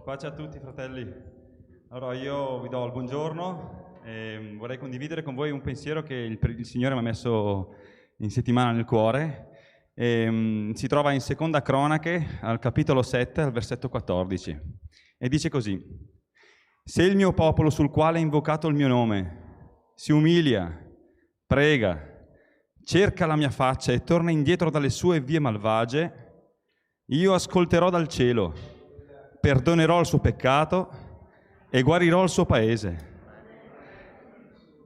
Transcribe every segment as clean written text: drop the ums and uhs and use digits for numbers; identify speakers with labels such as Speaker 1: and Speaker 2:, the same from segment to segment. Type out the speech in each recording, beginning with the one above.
Speaker 1: Pace a tutti, fratelli. Allora, io vi do il buongiorno e vorrei condividere con voi un pensiero che il Signore mi ha messo in settimana nel cuore. Si trova in Seconda Cronache, al capitolo 7, al versetto 14. E dice così: Se il mio popolo sul quale è invocato il mio nome si umilia, prega, cerca la mia faccia e torna indietro dalle sue vie malvagie, io ascolterò dal cielo, perdonerò il suo peccato e guarirò il suo paese.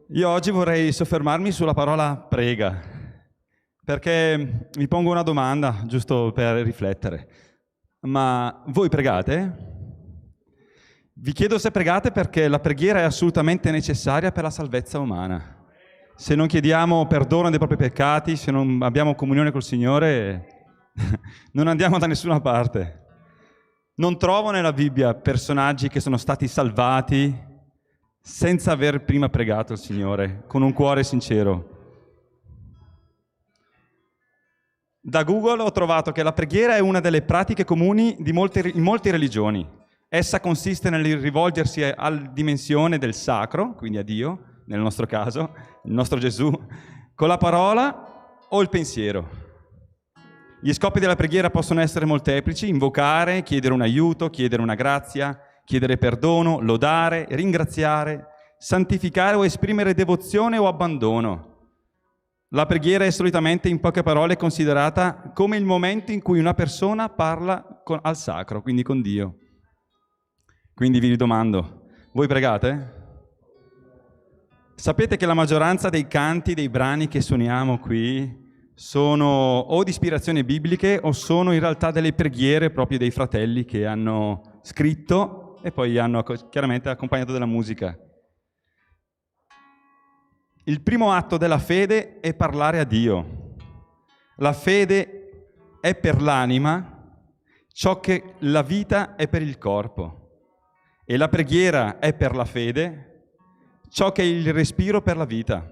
Speaker 1: Io oggi vorrei soffermarmi sulla parola prega, perché vi pongo una domanda, giusto per riflettere. Ma voi pregate? Vi chiedo se pregate perché la preghiera è assolutamente necessaria per la salvezza umana. Se non chiediamo perdono dei propri peccati, se non abbiamo comunione col Signore, non andiamo da nessuna parte. Non trovo nella Bibbia personaggi che sono stati salvati senza aver prima pregato il Signore, con un cuore sincero. Da Google ho trovato che la preghiera è una delle pratiche comuni in molte religioni. Essa consiste nel rivolgersi alla dimensione del sacro, quindi a Dio, nel nostro caso, il nostro Gesù, con la parola o il pensiero. Gli scopi della preghiera possono essere molteplici: invocare, chiedere un aiuto, chiedere una grazia, chiedere perdono, lodare, ringraziare, santificare o esprimere devozione o abbandono. La preghiera è solitamente, in poche parole, considerata come il momento in cui una persona parla al sacro, quindi con Dio. Quindi vi domando, voi pregate? Sapete che la maggioranza dei canti, dei brani che suoniamo qui sono o di ispirazione bibliche o sono in realtà delle preghiere proprio dei fratelli che hanno scritto e poi hanno chiaramente accompagnato della musica. Il primo atto della fede è parlare a Dio. La fede è per l'anima ciò che la vita è per il corpo. E la preghiera è per la fede ciò che è il respiro per la vita.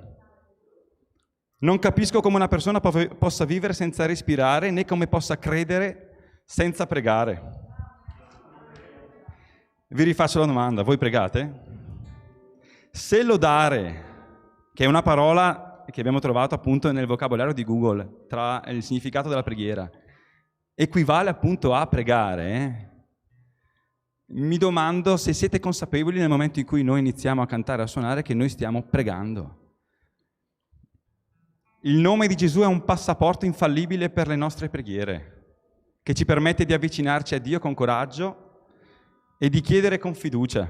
Speaker 1: Non capisco come una persona possa vivere senza respirare, né come possa credere senza pregare. Vi rifaccio la domanda, voi pregate? Se lodare, che è una parola che abbiamo trovato appunto nel vocabolario di Google, tra il significato della preghiera, equivale appunto a pregare, mi domando se siete consapevoli nel momento in cui noi iniziamo a cantare e a suonare che noi stiamo pregando. Il nome di Gesù è un passaporto infallibile per le nostre preghiere, che ci permette di avvicinarci a Dio con coraggio e di chiedere con fiducia.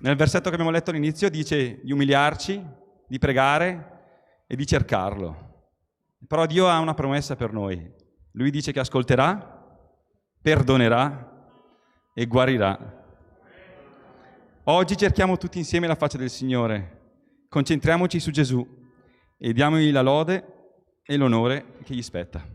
Speaker 1: Nel versetto che abbiamo letto all'inizio dice di umiliarci, di pregare e di cercarlo. Però Dio ha una promessa per noi. Lui dice che ascolterà, perdonerà e guarirà. Oggi cerchiamo tutti insieme la faccia del Signore. Concentriamoci su Gesù e diamogli la lode e l'onore che gli spetta.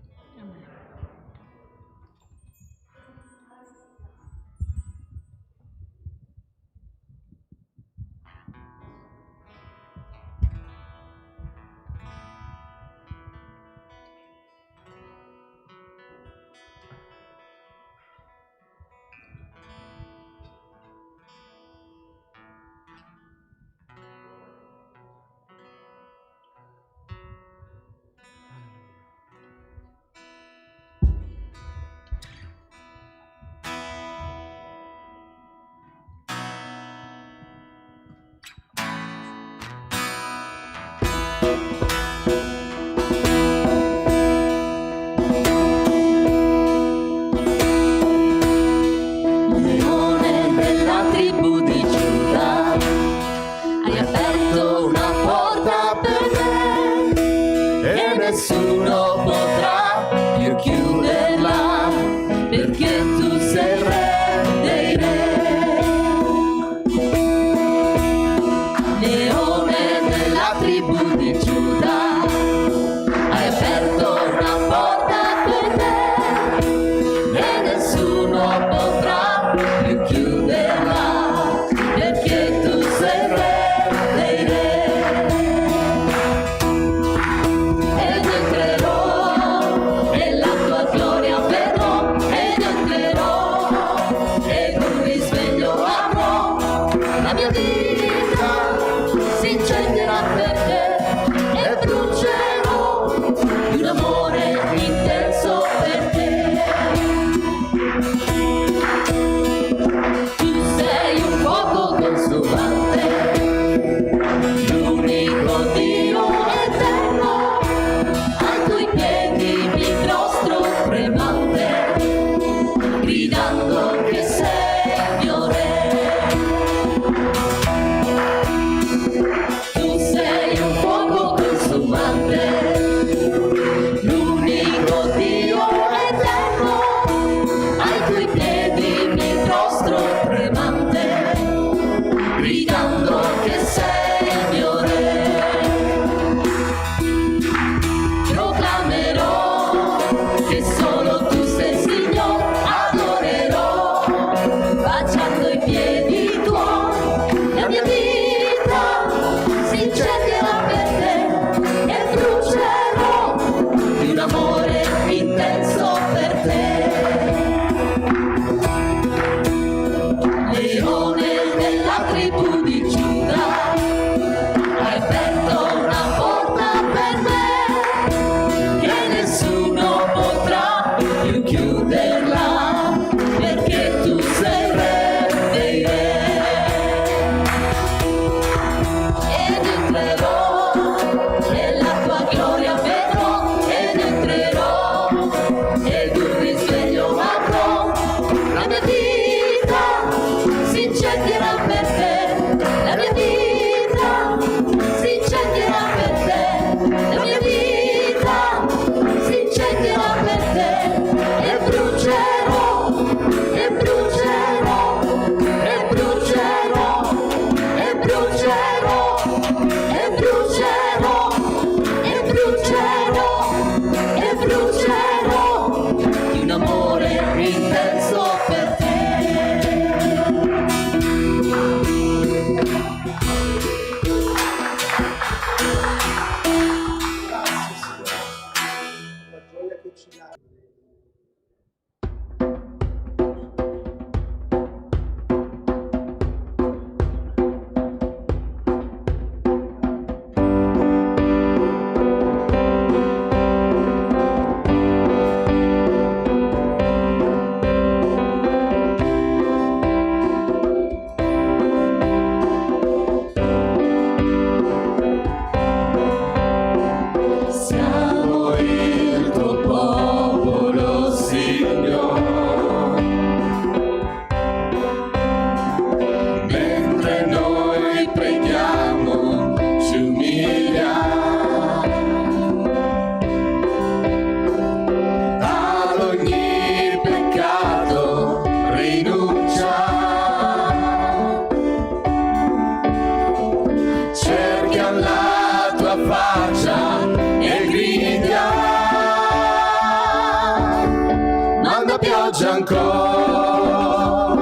Speaker 2: pioggia ancora,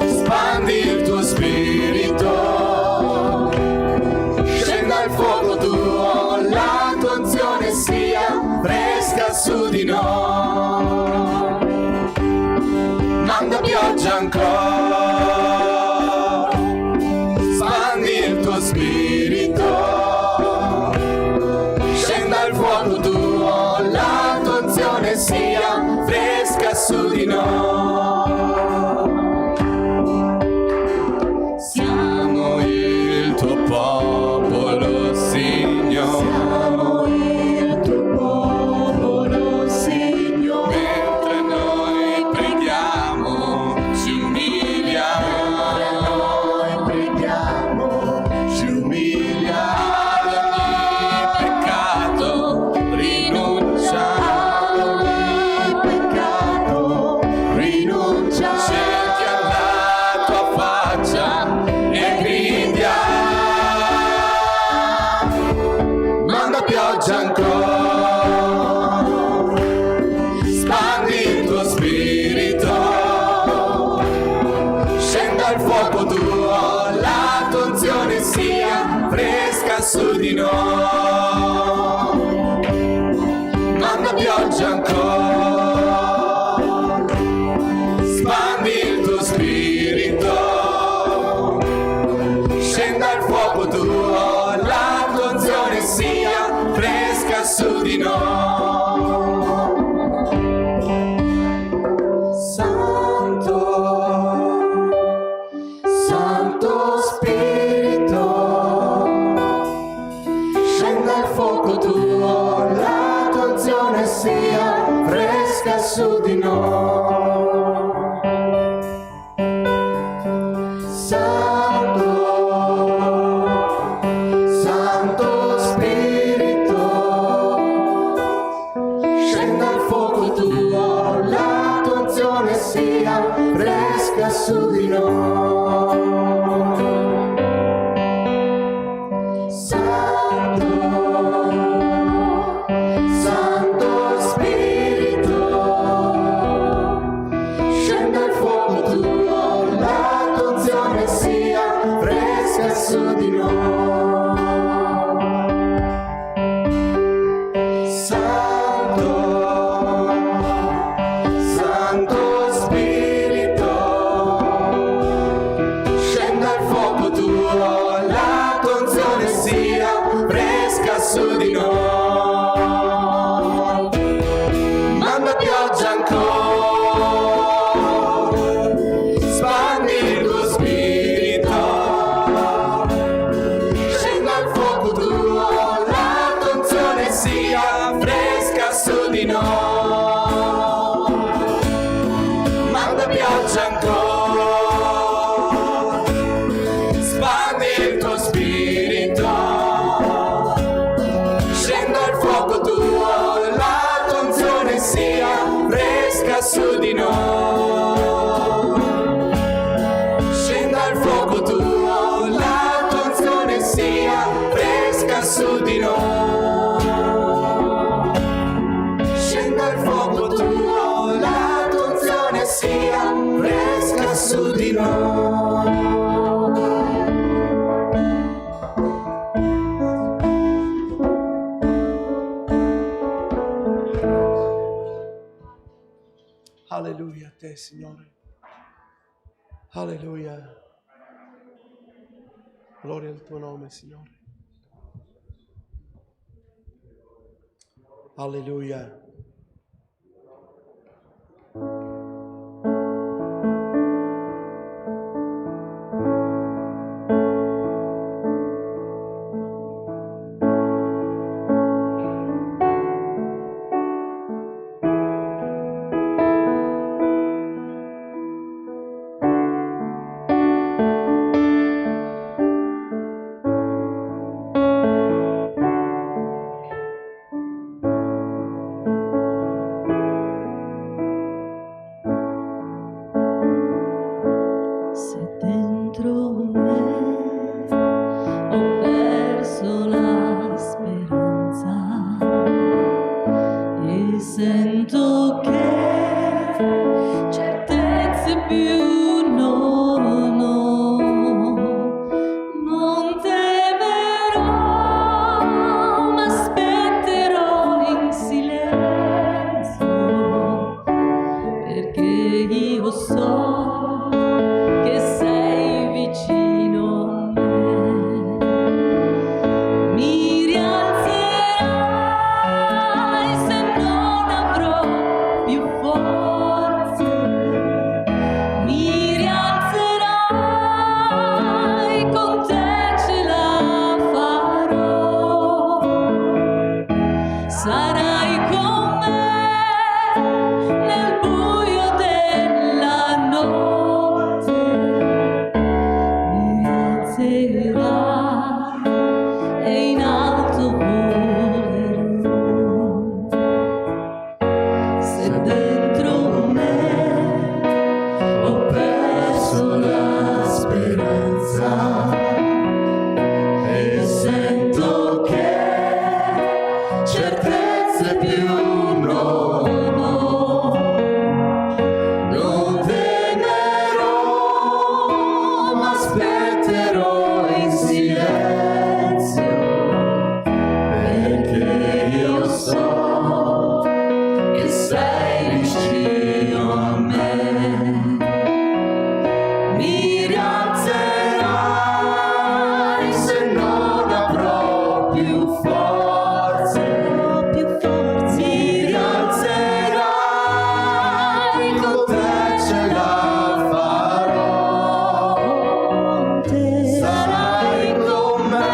Speaker 2: spandi il tuo spirito, scenda il fuoco tuo, la tua unzione sia fresca su di noi. Manda pioggia ancora, spandi il tuo spirito, scenda il fuoco tuo, la tua unzione sia fresca su di noi. Siamo il tuo popolo, Signore. Siamo il tuo popolo, Signore. Mentre noi preghiamo, ci umiliamo. Mentre noi preghiamo, ci umiliamo. Ad ogni peccato rinunciamo. Ad ogni peccato rinunciamo. Cerchi alla tua faccia e gridiamo. Manda pioggia ancora, spandi il tuo spirito, scenda il fuoco tuo, la tua unzione sia fresca su di noi. Manda pioggia ancora, spandi il tuo spirito, scenda il fuoco tuo, la tua unzione sia fresca su di noi. Santo, Santo Spirito, scenda il fuoco tuo, la tua unzione sia fresca su di noi. Santo, Santo Spirito, scenda il fuoco tuo, la tua unzione sia fresca su di noi. Santo, Santo Spirito, scenda il fuoco tuo, la tua unzione sia fresca su di noi. Santo, Santo Spirito, scenda il fuoco tuo, la tua unzione sia fresca su di noi. Manda pioggia ancora, spandi il tuo spirito, scenda il fuoco tuo, la tua unzione sia fresca su di noi. Manda pioggia ancora, spandi il tuo spirito, scenda il fuoco tuo, la tua unzione sia fresca su di noi. Scenda il fuoco tuo, la tua unzione sia fresca su di noi. Scenda il fuoco tuo, la tua unzione sia fresca su di noi.
Speaker 3: Alleluia a te, Signore. Alleluia. Gloria al tuo nome, Signore. Alleluia.
Speaker 4: sento che
Speaker 2: se dentro me ho perso la speranza e sento che certezze più non ho, non temerò, ma aspetterò in silenzio, perché io so che sei vicino a me. Mi rialzerai se non avrò più forze, mi rialzerai, con te ce la farò, sarai con me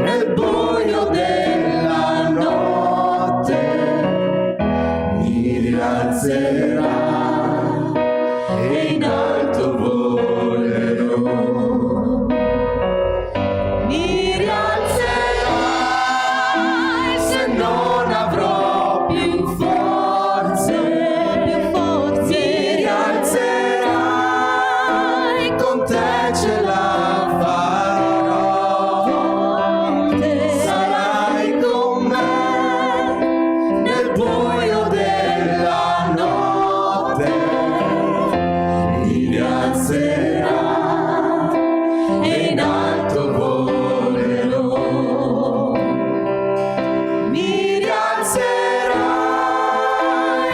Speaker 2: nel buio della notte, mi rialzerai e in alto volerò. Mi rialzerai se non avrò più forze, mi rialzerai, con te ce la farò, sarai con me nel buio della notte, mi rialzerai e in alto volerò. Mi rialzerai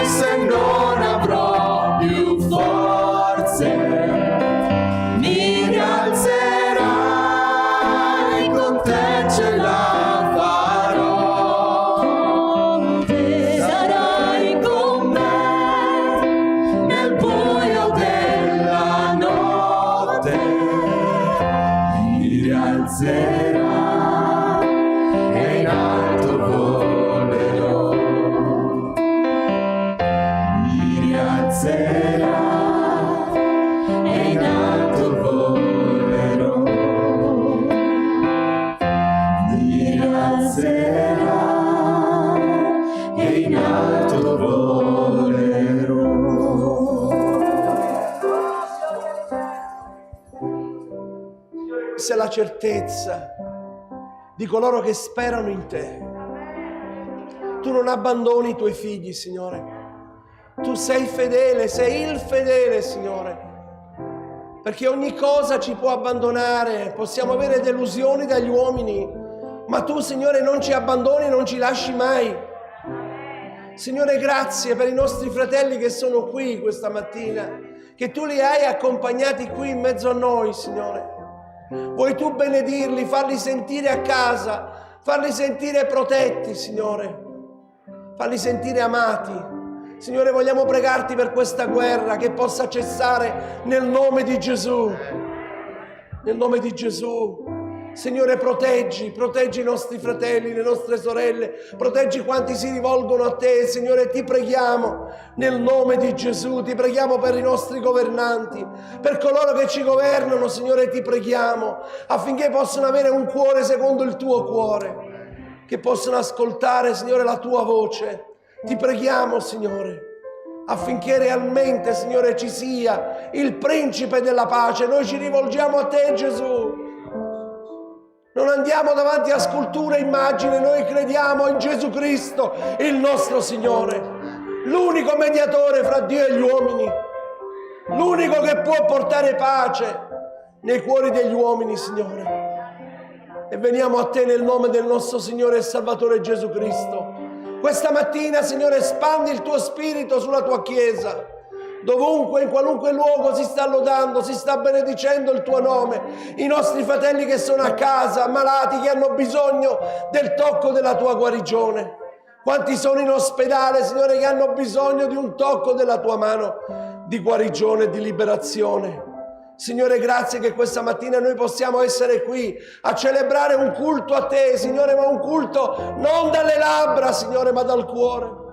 Speaker 2: se non avrò più forze, mi rialzerai, con te ce la farò, sarai con me nel buio della notte, mi rialzerai e in alto volerò. Mi rialzerai e in alto volerò. Mi rialzerai e in alto volerò.
Speaker 3: Questa è la certezza di coloro che sperano in te. Tu non abbandoni i tuoi figli, Signore. Tu sei fedele, sei il fedele, Signore. Perché ogni cosa ci può abbandonare, possiamo avere delusioni dagli uomini, ma tu, Signore, non ci abbandoni e non ci lasci mai. Signore, grazie per i nostri fratelli che sono qui questa mattina, che tu li hai accompagnati qui in mezzo a noi, Signore. Vuoi tu benedirli, farli sentire a casa, farli sentire protetti, Signore, farli sentire amati. Signore, vogliamo pregarti per questa guerra che possa cessare nel nome di Gesù. Nel nome di Gesù. Signore, proteggi i nostri fratelli, le nostre sorelle, proteggi quanti si rivolgono a te. Signore, ti preghiamo nel nome di Gesù, ti preghiamo per i nostri governanti, per coloro che ci governano. Signore, ti preghiamo affinché possano avere un cuore secondo il tuo cuore, che possano ascoltare, Signore, la tua voce. Ti preghiamo, Signore, affinché realmente, Signore, ci sia il principe della pace. Noi ci rivolgiamo a te, Gesù. Non andiamo davanti a sculture e immagini, noi crediamo in Gesù Cristo, il nostro Signore, l'unico mediatore fra Dio e gli uomini, l'unico che può portare pace nei cuori degli uomini, Signore. E veniamo a te nel nome del nostro Signore e Salvatore Gesù Cristo. Questa mattina, Signore, espandi il tuo spirito sulla tua Chiesa. Dovunque, in qualunque luogo si sta lodando, si sta benedicendo il tuo nome. I nostri fratelli che sono a casa, malati, che hanno bisogno del tocco della tua guarigione. Quanti sono in ospedale, Signore, che hanno bisogno di un tocco della tua mano di guarigione e di liberazione. Signore, grazie che questa mattina noi possiamo essere qui a celebrare un culto a te, Signore, ma un culto non dalle labbra, Signore, ma dal cuore.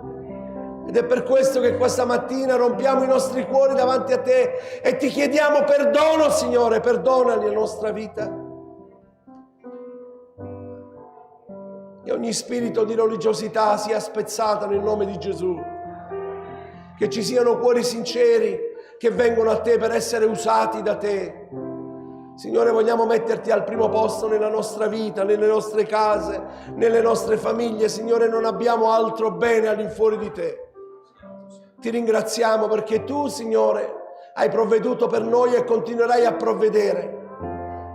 Speaker 3: Ed è per questo che questa mattina rompiamo i nostri cuori davanti a te e ti chiediamo perdono, Signore, perdonali la nostra vita. E ogni spirito di religiosità sia spezzato nel nome di Gesù. che ci siano cuori sinceri che vengono a te per essere usati da te. Signore, vogliamo metterti al primo posto nella nostra vita, nelle nostre case, nelle nostre famiglie. Signore, non abbiamo altro bene all'infuori di te. Ti ringraziamo perché tu, Signore, hai provveduto per noi e continuerai a provvedere.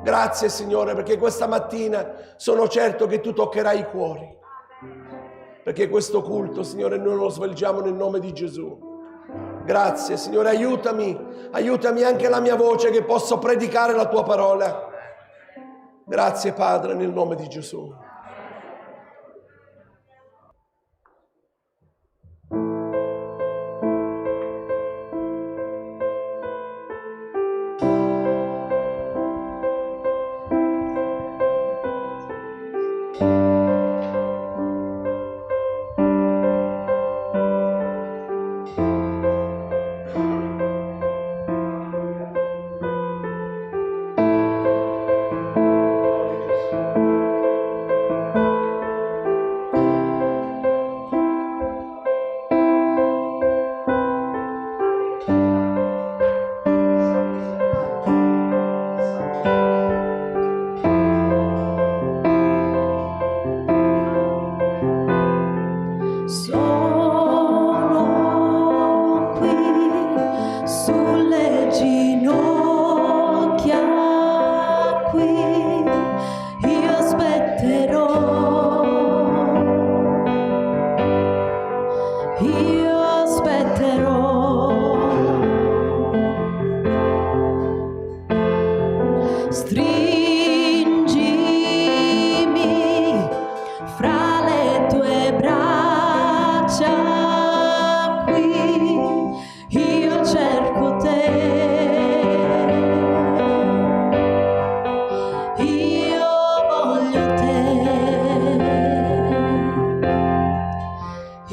Speaker 3: Grazie, Signore, perché questa mattina sono certo che tu toccherai i cuori. Perché questo culto, Signore, noi lo svolgiamo nel nome di Gesù. Grazie, Signore, aiutami anche la mia voce che posso predicare la tua parola. Grazie, Padre, nel nome di Gesù.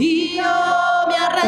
Speaker 4: Io mi arrendo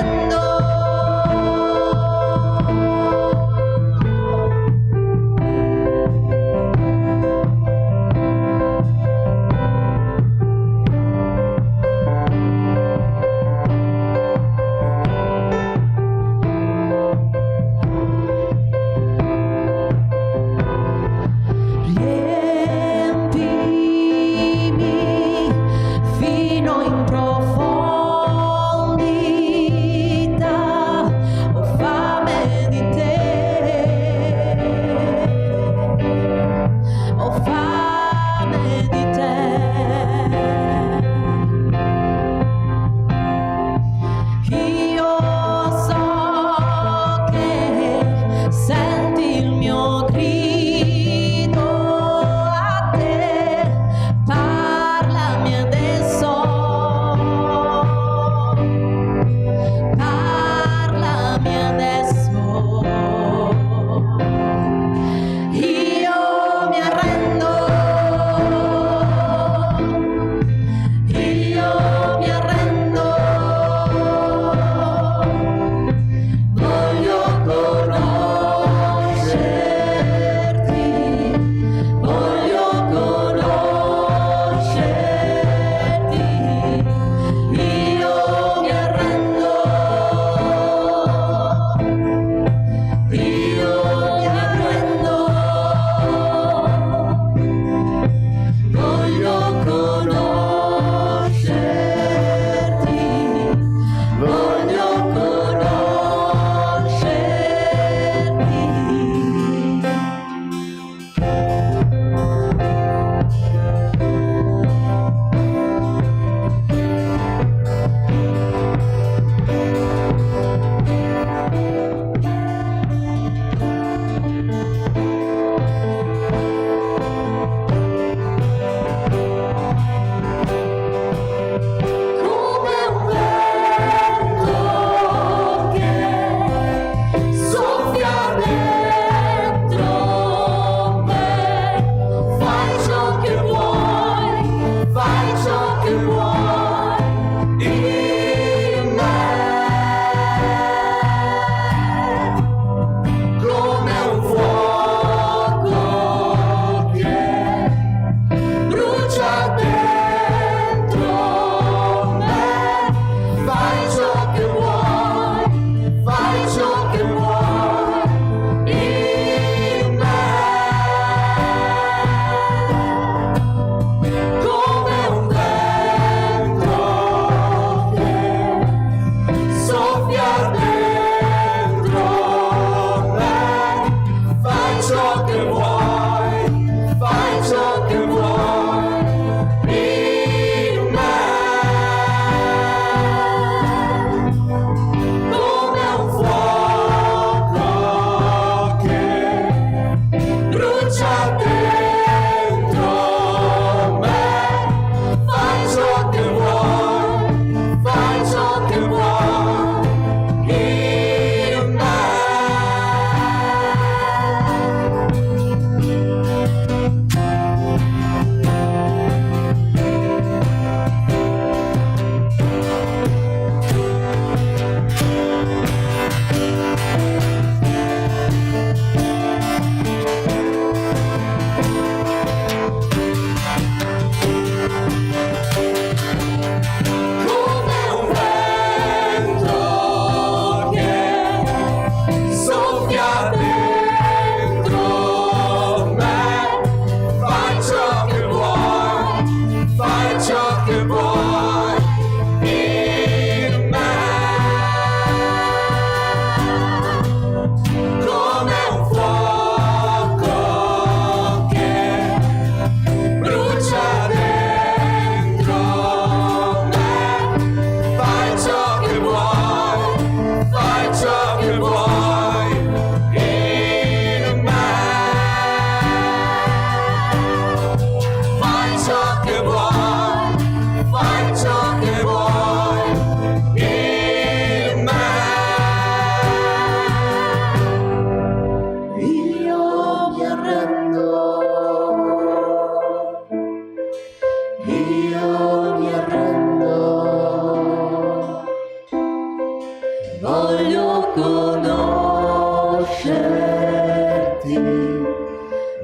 Speaker 2: voglio conoscerti,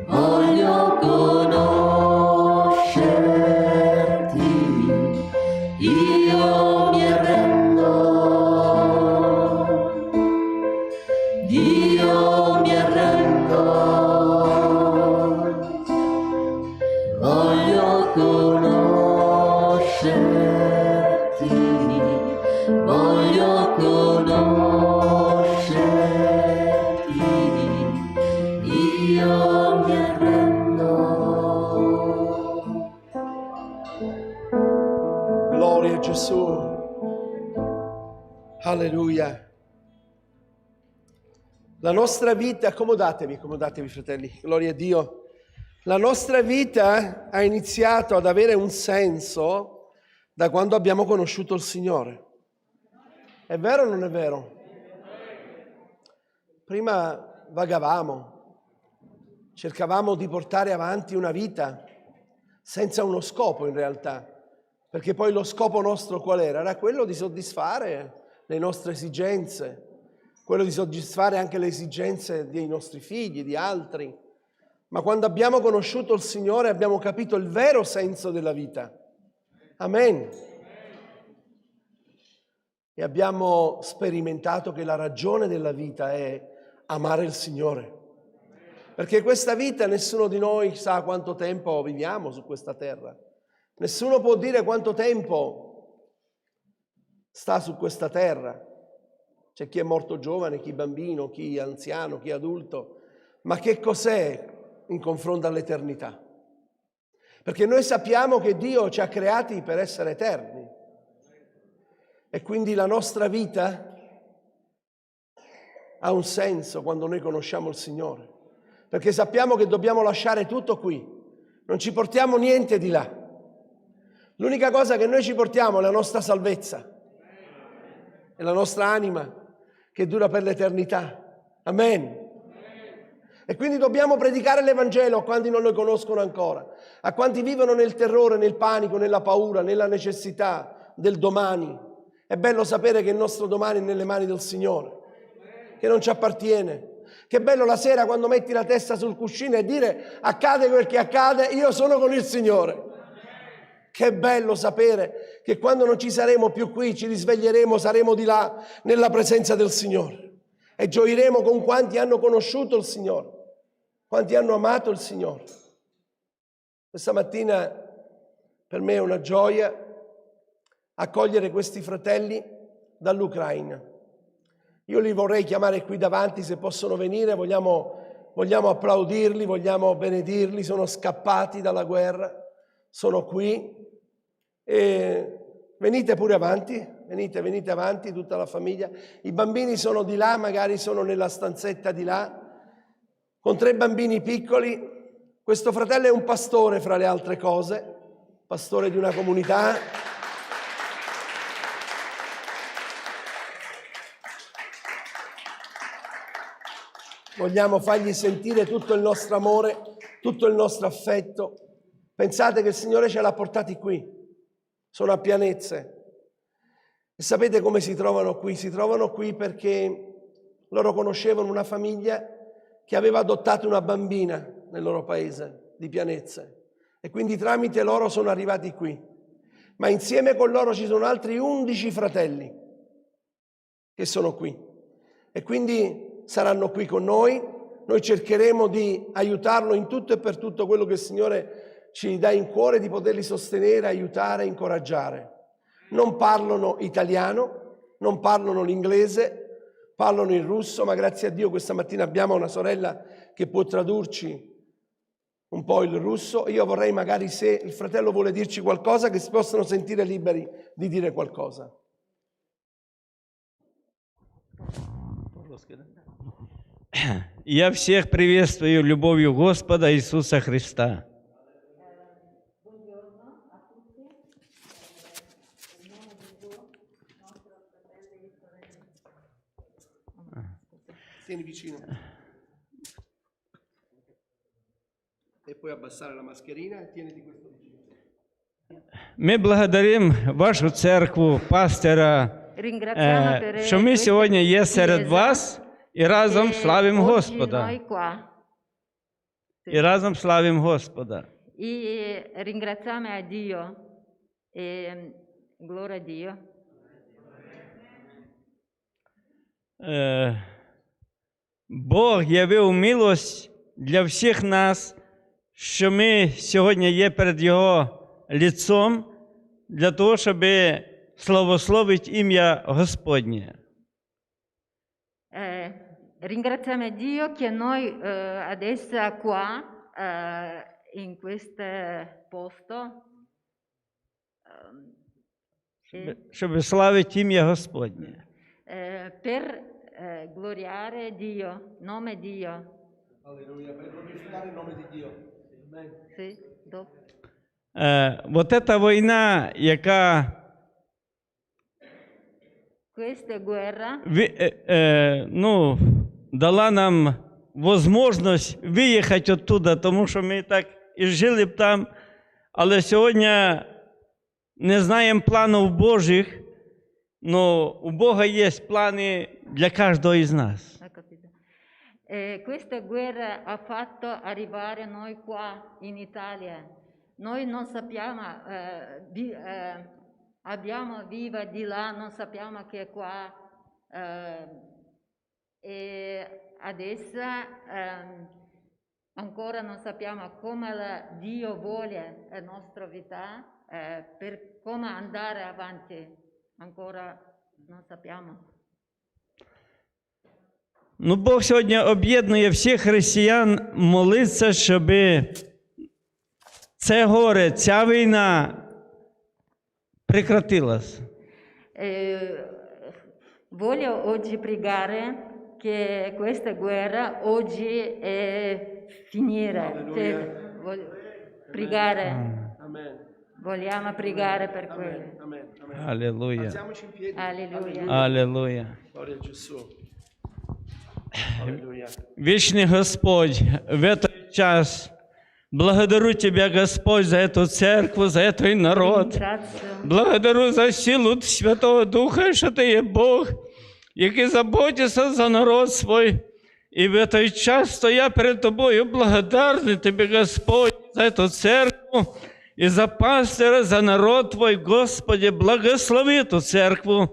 Speaker 2: voglio conoscerti, io mi arrendo, Dio mi arrendo, voglio conoscerti, voglio conoscerti, io mi arrendo.
Speaker 3: Gloria a Gesù. Alleluia. La nostra vita, accomodatevi fratelli, gloria a Dio. La nostra vita ha iniziato ad avere un senso da quando abbiamo conosciuto il Signore. È vero o non è vero? Prima vagavamo, cercavamo di portare avanti una vita senza uno scopo in realtà, perché poi lo scopo nostro qual era? Era quello di soddisfare le nostre esigenze, quello di soddisfare anche le esigenze dei nostri figli, di altri. Ma quando abbiamo conosciuto il Signore abbiamo capito il vero senso della vita. Amen. E abbiamo sperimentato che la ragione della vita è amare il Signore. Perché questa vita nessuno di noi sa quanto tempo viviamo su questa terra. Nessuno può dire quanto tempo sta su questa terra. C'è chi è morto giovane, chi bambino, chi anziano, chi adulto. Ma che cos'è in confronto all'eternità? Perché noi sappiamo che Dio ci ha creati per essere eterni. E quindi la nostra vita ha un senso quando noi conosciamo il Signore. Perché sappiamo che dobbiamo lasciare tutto qui. Non ci portiamo niente di là. L'unica cosa che noi ci portiamo è la nostra salvezza. È la nostra anima che dura per l'eternità. Amen. E quindi dobbiamo predicare l'Evangelo a quanti non lo conoscono ancora, a quanti vivono nel terrore, nel panico, nella paura, nella necessità del domani. È bello sapere che il nostro domani è nelle mani del Signore, che non ci appartiene. Che bello la sera quando metti la testa sul cuscino e dire accade quel che accade, io sono con il Signore. Che bello sapere che quando non ci saremo più qui, ci risveglieremo, saremo di là nella presenza del Signore e gioiremo con quanti hanno conosciuto il Signore, quanti hanno amato il Signore. Questa mattina per me è una gioia accogliere questi fratelli dall'Ucraina. Io li vorrei chiamare qui davanti se possono venire, vogliamo applaudirli, vogliamo benedirli, sono scappati dalla guerra, sono qui. E venite pure avanti, venite avanti tutta la famiglia. I bambini sono di là, magari sono nella stanzetta di là, con 3 bambini piccoli. Questo fratello è un pastore fra le altre cose, pastore di una comunità. Vogliamo fargli sentire tutto il nostro amore, tutto il nostro affetto. Pensate che il Signore ce l'ha portati qui. Sono a Pianezze. E sapete come si trovano qui? Si trovano qui perché loro conoscevano una famiglia che aveva adottato una bambina nel loro paese di Pianezze. E quindi tramite loro sono arrivati qui. Ma insieme con loro ci sono altri 11 fratelli che sono qui. E quindi saranno qui con noi. Noi cercheremo di aiutarlo in tutto e per tutto quello che il Signore ci dà in cuore, di poterli sostenere, aiutare, incoraggiare. Non parlano italiano, non parlano l'inglese, parlano il russo, ma grazie a Dio questa mattina abbiamo una sorella che può tradurci un po' il russo. Io vorrei magari, se il fratello vuole dirci qualcosa, che si possano sentire liberi di dire qualcosa.
Speaker 4: Я всех приветствую любовью Господа Иисуса Христа.
Speaker 3: Tieni vicino. E puoi abbassare la mascherina e tieniti questo vicino.
Speaker 4: Мы благодарим вашу церковь, пастора
Speaker 5: Ringraziamo per
Speaker 4: що ми
Speaker 5: questa
Speaker 4: сьогодні є серед
Speaker 5: chiesa
Speaker 4: вас і разом
Speaker 5: e
Speaker 4: славимо
Speaker 5: oggi
Speaker 4: Господа.
Speaker 5: noi qua.
Speaker 4: І разом славимо Господа.
Speaker 5: E ringraziamo a Dio e gloria a Dio.
Speaker 4: Бог явив милость для всіх нас, що ми сьогодні є перед Його лицом, для того, щоб славословити ім'я Господнє.
Speaker 5: Ringraziamo a Dio che noi adesso qua in questo posto
Speaker 4: Щоб славити ім'я Господнє.
Speaker 5: per gloriare Dio, nome Dio.
Speaker 3: Alleluia, per glorificare il nome di Dio. Amen.
Speaker 5: Sì, dopo.
Speaker 4: Вот эта війна, яка
Speaker 5: Questa guerra
Speaker 4: дала нам можливість виїхати оттуда, тому що ми так і жили б там, але сьогодні не знаємо планів Божих, але у Бога є плани для кожного із нас.
Speaker 5: Ho capito. Questa guerra ha fatto arrivare noi qua in Italia. Noi non sappiamo, abbiamo viva di là, non sappiamo che è qua. E adesso ancora non sappiamo come Dio vuole la nostra vita, per come andare avanti. Ancora non sappiamo.
Speaker 4: Ну, Бог сьогодні об'єднує всіх християн молитися, щоб це горе, ця війна прекратилась.
Speaker 5: Voglio oggi pregare che questa guerra oggi finire. Voglio pregare,
Speaker 3: Amen.
Speaker 5: vogliamo pregare per quello.
Speaker 3: Amen. Amen.
Speaker 4: Алілуя.
Speaker 3: Alziamoci in piedi.
Speaker 5: Alleluia.
Speaker 4: Алілуя.
Speaker 3: Gloria a Gesù. Alleluia.
Speaker 4: Вечный Господь, в этот час благодарю Тебя, Господь, за эту церковь, за этот народ.
Speaker 5: Ringrazio.
Speaker 4: Благодарю за силу Святого Духа, що Ти є Бог, який заботиться за народ свій. І в той час стоя перед Тобою благодарний Тобі, Господь, за цю церкву і за пастора, за народ Твой, Господи, благослови ту церкву.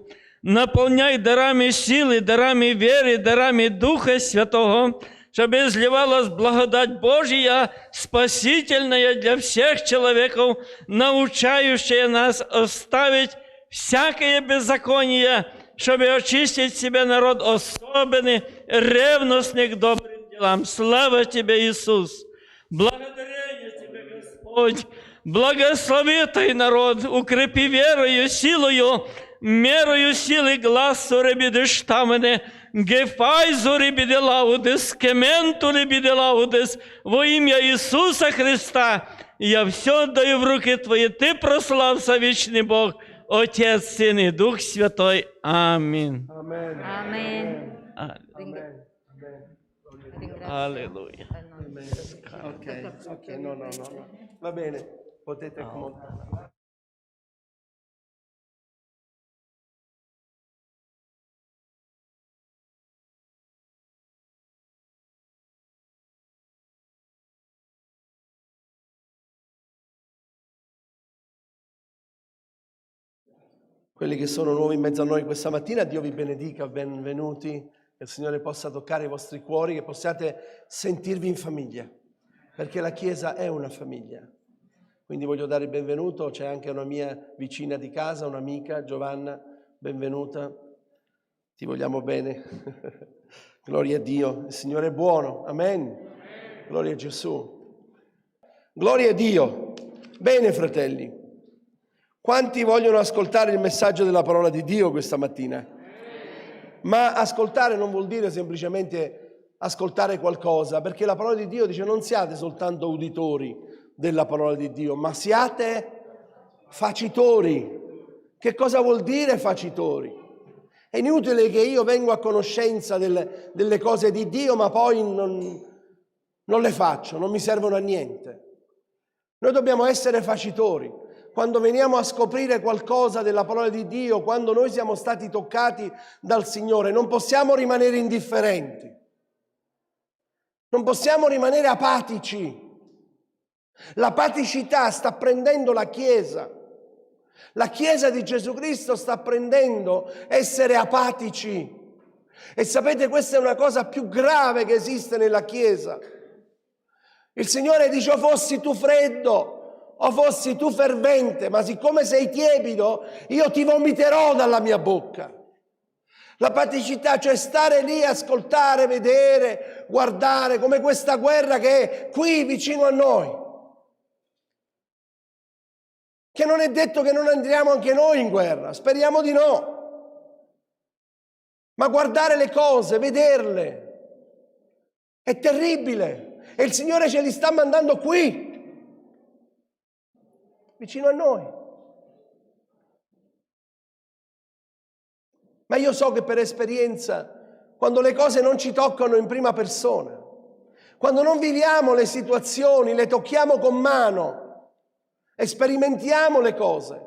Speaker 4: Наполняй дарами сили, дарами віри, дарами Духа Святого, щоб изливалась благодать Божия, спасительная для всех человеков, научающая нас оставить всякое беззаконие, чтобы очистить себе народ особенный, ревностный к добрым делам. Слава Тебе, Иисус! Благодарение Тебе, Господь! Благослови Твой народ, укрепи верою, силою, мерою сили гласу ребідештамене, гефайзу ребіделаудес, кементу ребіделаудес, во ім'я Ісуса Христа. Я все даю в руки Твої, Ти прослався, вічний Бог, Отець, Син і Дух Святой. Амінь.
Speaker 3: Amen.
Speaker 5: Amen.
Speaker 3: Amen.
Speaker 5: Ringrazio.
Speaker 4: Аллилуйя.
Speaker 3: Ok, ok, no. Va bene, potete accomodare. Quelli che sono nuovi in mezzo a noi questa mattina, Dio vi benedica, benvenuti, che il Signore possa toccare i vostri cuori, che possiate sentirvi in famiglia, perché la Chiesa è una famiglia. Quindi voglio dare il benvenuto, c'è anche una mia vicina di casa, un'amica, Giovanna, benvenuta, ti vogliamo bene. Gloria a Dio, il Signore è buono, amen. Gloria a Gesù. Gloria a Dio. Bene, fratelli. Quanti vogliono ascoltare il messaggio della parola di Dio questa mattina? Ma ascoltare non vuol dire semplicemente ascoltare qualcosa, perché la parola di Dio dice non siate soltanto uditori della parola di Dio, ma siate facitori. Che cosa vuol dire facitori? È inutile che io vengo a conoscenza delle cose di Dio, ma poi non le faccio, non mi servono a niente. Noi dobbiamo essere facitori. quando veniamo a scoprire qualcosa della parola di Dio, quando noi siamo stati toccati dal Signore, non possiamo rimanere indifferenti, non possiamo rimanere apatici. L'apaticità sta prendendo la Chiesa. La Chiesa di Gesù Cristo sta prendendo essere apatici. E sapete, questa è una cosa più grave che esiste nella Chiesa. Il Signore dice: o fossi tu freddo, o fossi tu fervente, ma siccome sei tiepido, io ti vomiterò dalla mia bocca. L'apaticità, cioè stare lì, ascoltare, vedere, guardare, come questa guerra che è qui vicino a noi. Che non è detto che non andremo anche noi in guerra, speriamo di no. Ma guardare le cose, vederle, è terribile. E il Signore ce li sta mandando qui, vicino a noi. Ma io so che per esperienza, quando le cose non ci toccano in prima persona, quando non viviamo le situazioni, le tocchiamo con mano, e sperimentiamo le cose.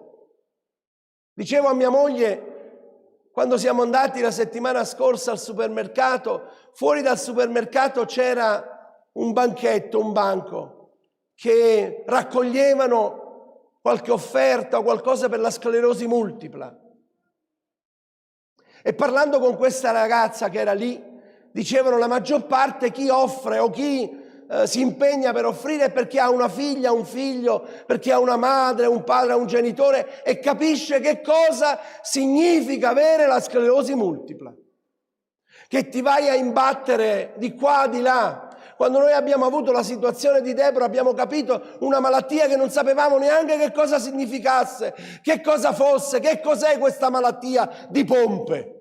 Speaker 3: Dicevo a mia moglie, quando siamo andati la settimana scorsa al supermercato, fuori dal supermercato c'era un banchetto, un banco, che raccoglievano qualche offerta o qualcosa per la sclerosi multipla. E parlando con questa ragazza che era lì, dicevano la maggior parte chi offre o chi si impegna per offrire perché ha una figlia, un figlio, perché ha una madre, un padre, un genitore e capisce che cosa significa avere la sclerosi multipla. Che ti vai a imbattere di qua, di là. Quando noi abbiamo avuto la situazione di Deborah abbiamo capito una malattia che non sapevamo neanche che cosa significasse, che cosa fosse, che cos'è questa malattia di pompe.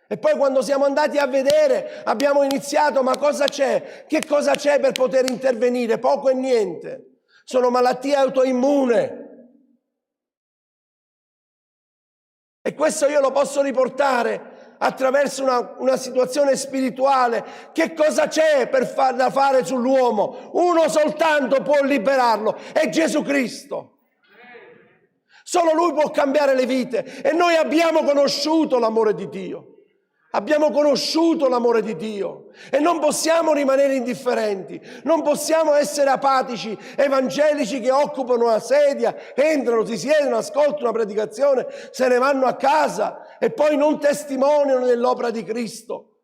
Speaker 3: E poi quando siamo andati a vedere abbiamo iniziato, ma cosa c'è? Che cosa c'è per poter intervenire? Poco e niente. Sono malattie autoimmune. E questo io lo posso riportare attraverso una situazione spirituale. Che cosa c'è da fare sull'uomo? Uno soltanto può liberarlo, è Gesù Cristo. Solo Lui può cambiare le vite. E noi abbiamo conosciuto l'amore di Dio. Abbiamo conosciuto l'amore di Dio e non possiamo rimanere indifferenti, non possiamo essere apatici, evangelici che occupano una sedia, entrano, si siedono, ascoltano una predicazione, se ne vanno a casa e poi non testimoniano dell'opera di Cristo.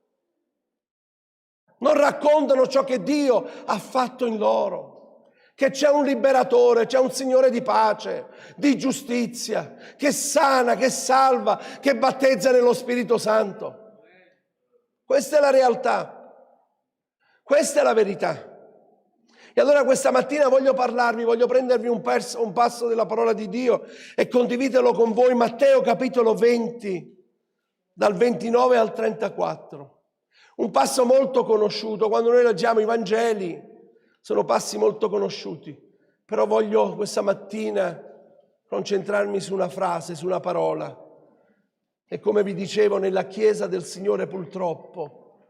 Speaker 3: Non raccontano ciò che Dio ha fatto in loro, che c'è un liberatore, c'è un Signore di pace, di giustizia, che sana, che salva, che battezza nello Spirito Santo. Questa è la realtà, questa è la verità. E allora questa mattina voglio parlarvi, voglio prendervi un passo della parola di Dio e condividerlo con voi. Matteo capitolo 20, dal 29 al 34. Un passo molto conosciuto, quando noi leggiamo i Vangeli sono passi molto conosciuti, però voglio questa mattina concentrarmi su una frase, su una parola. E come vi dicevo, nella Chiesa del Signore purtroppo,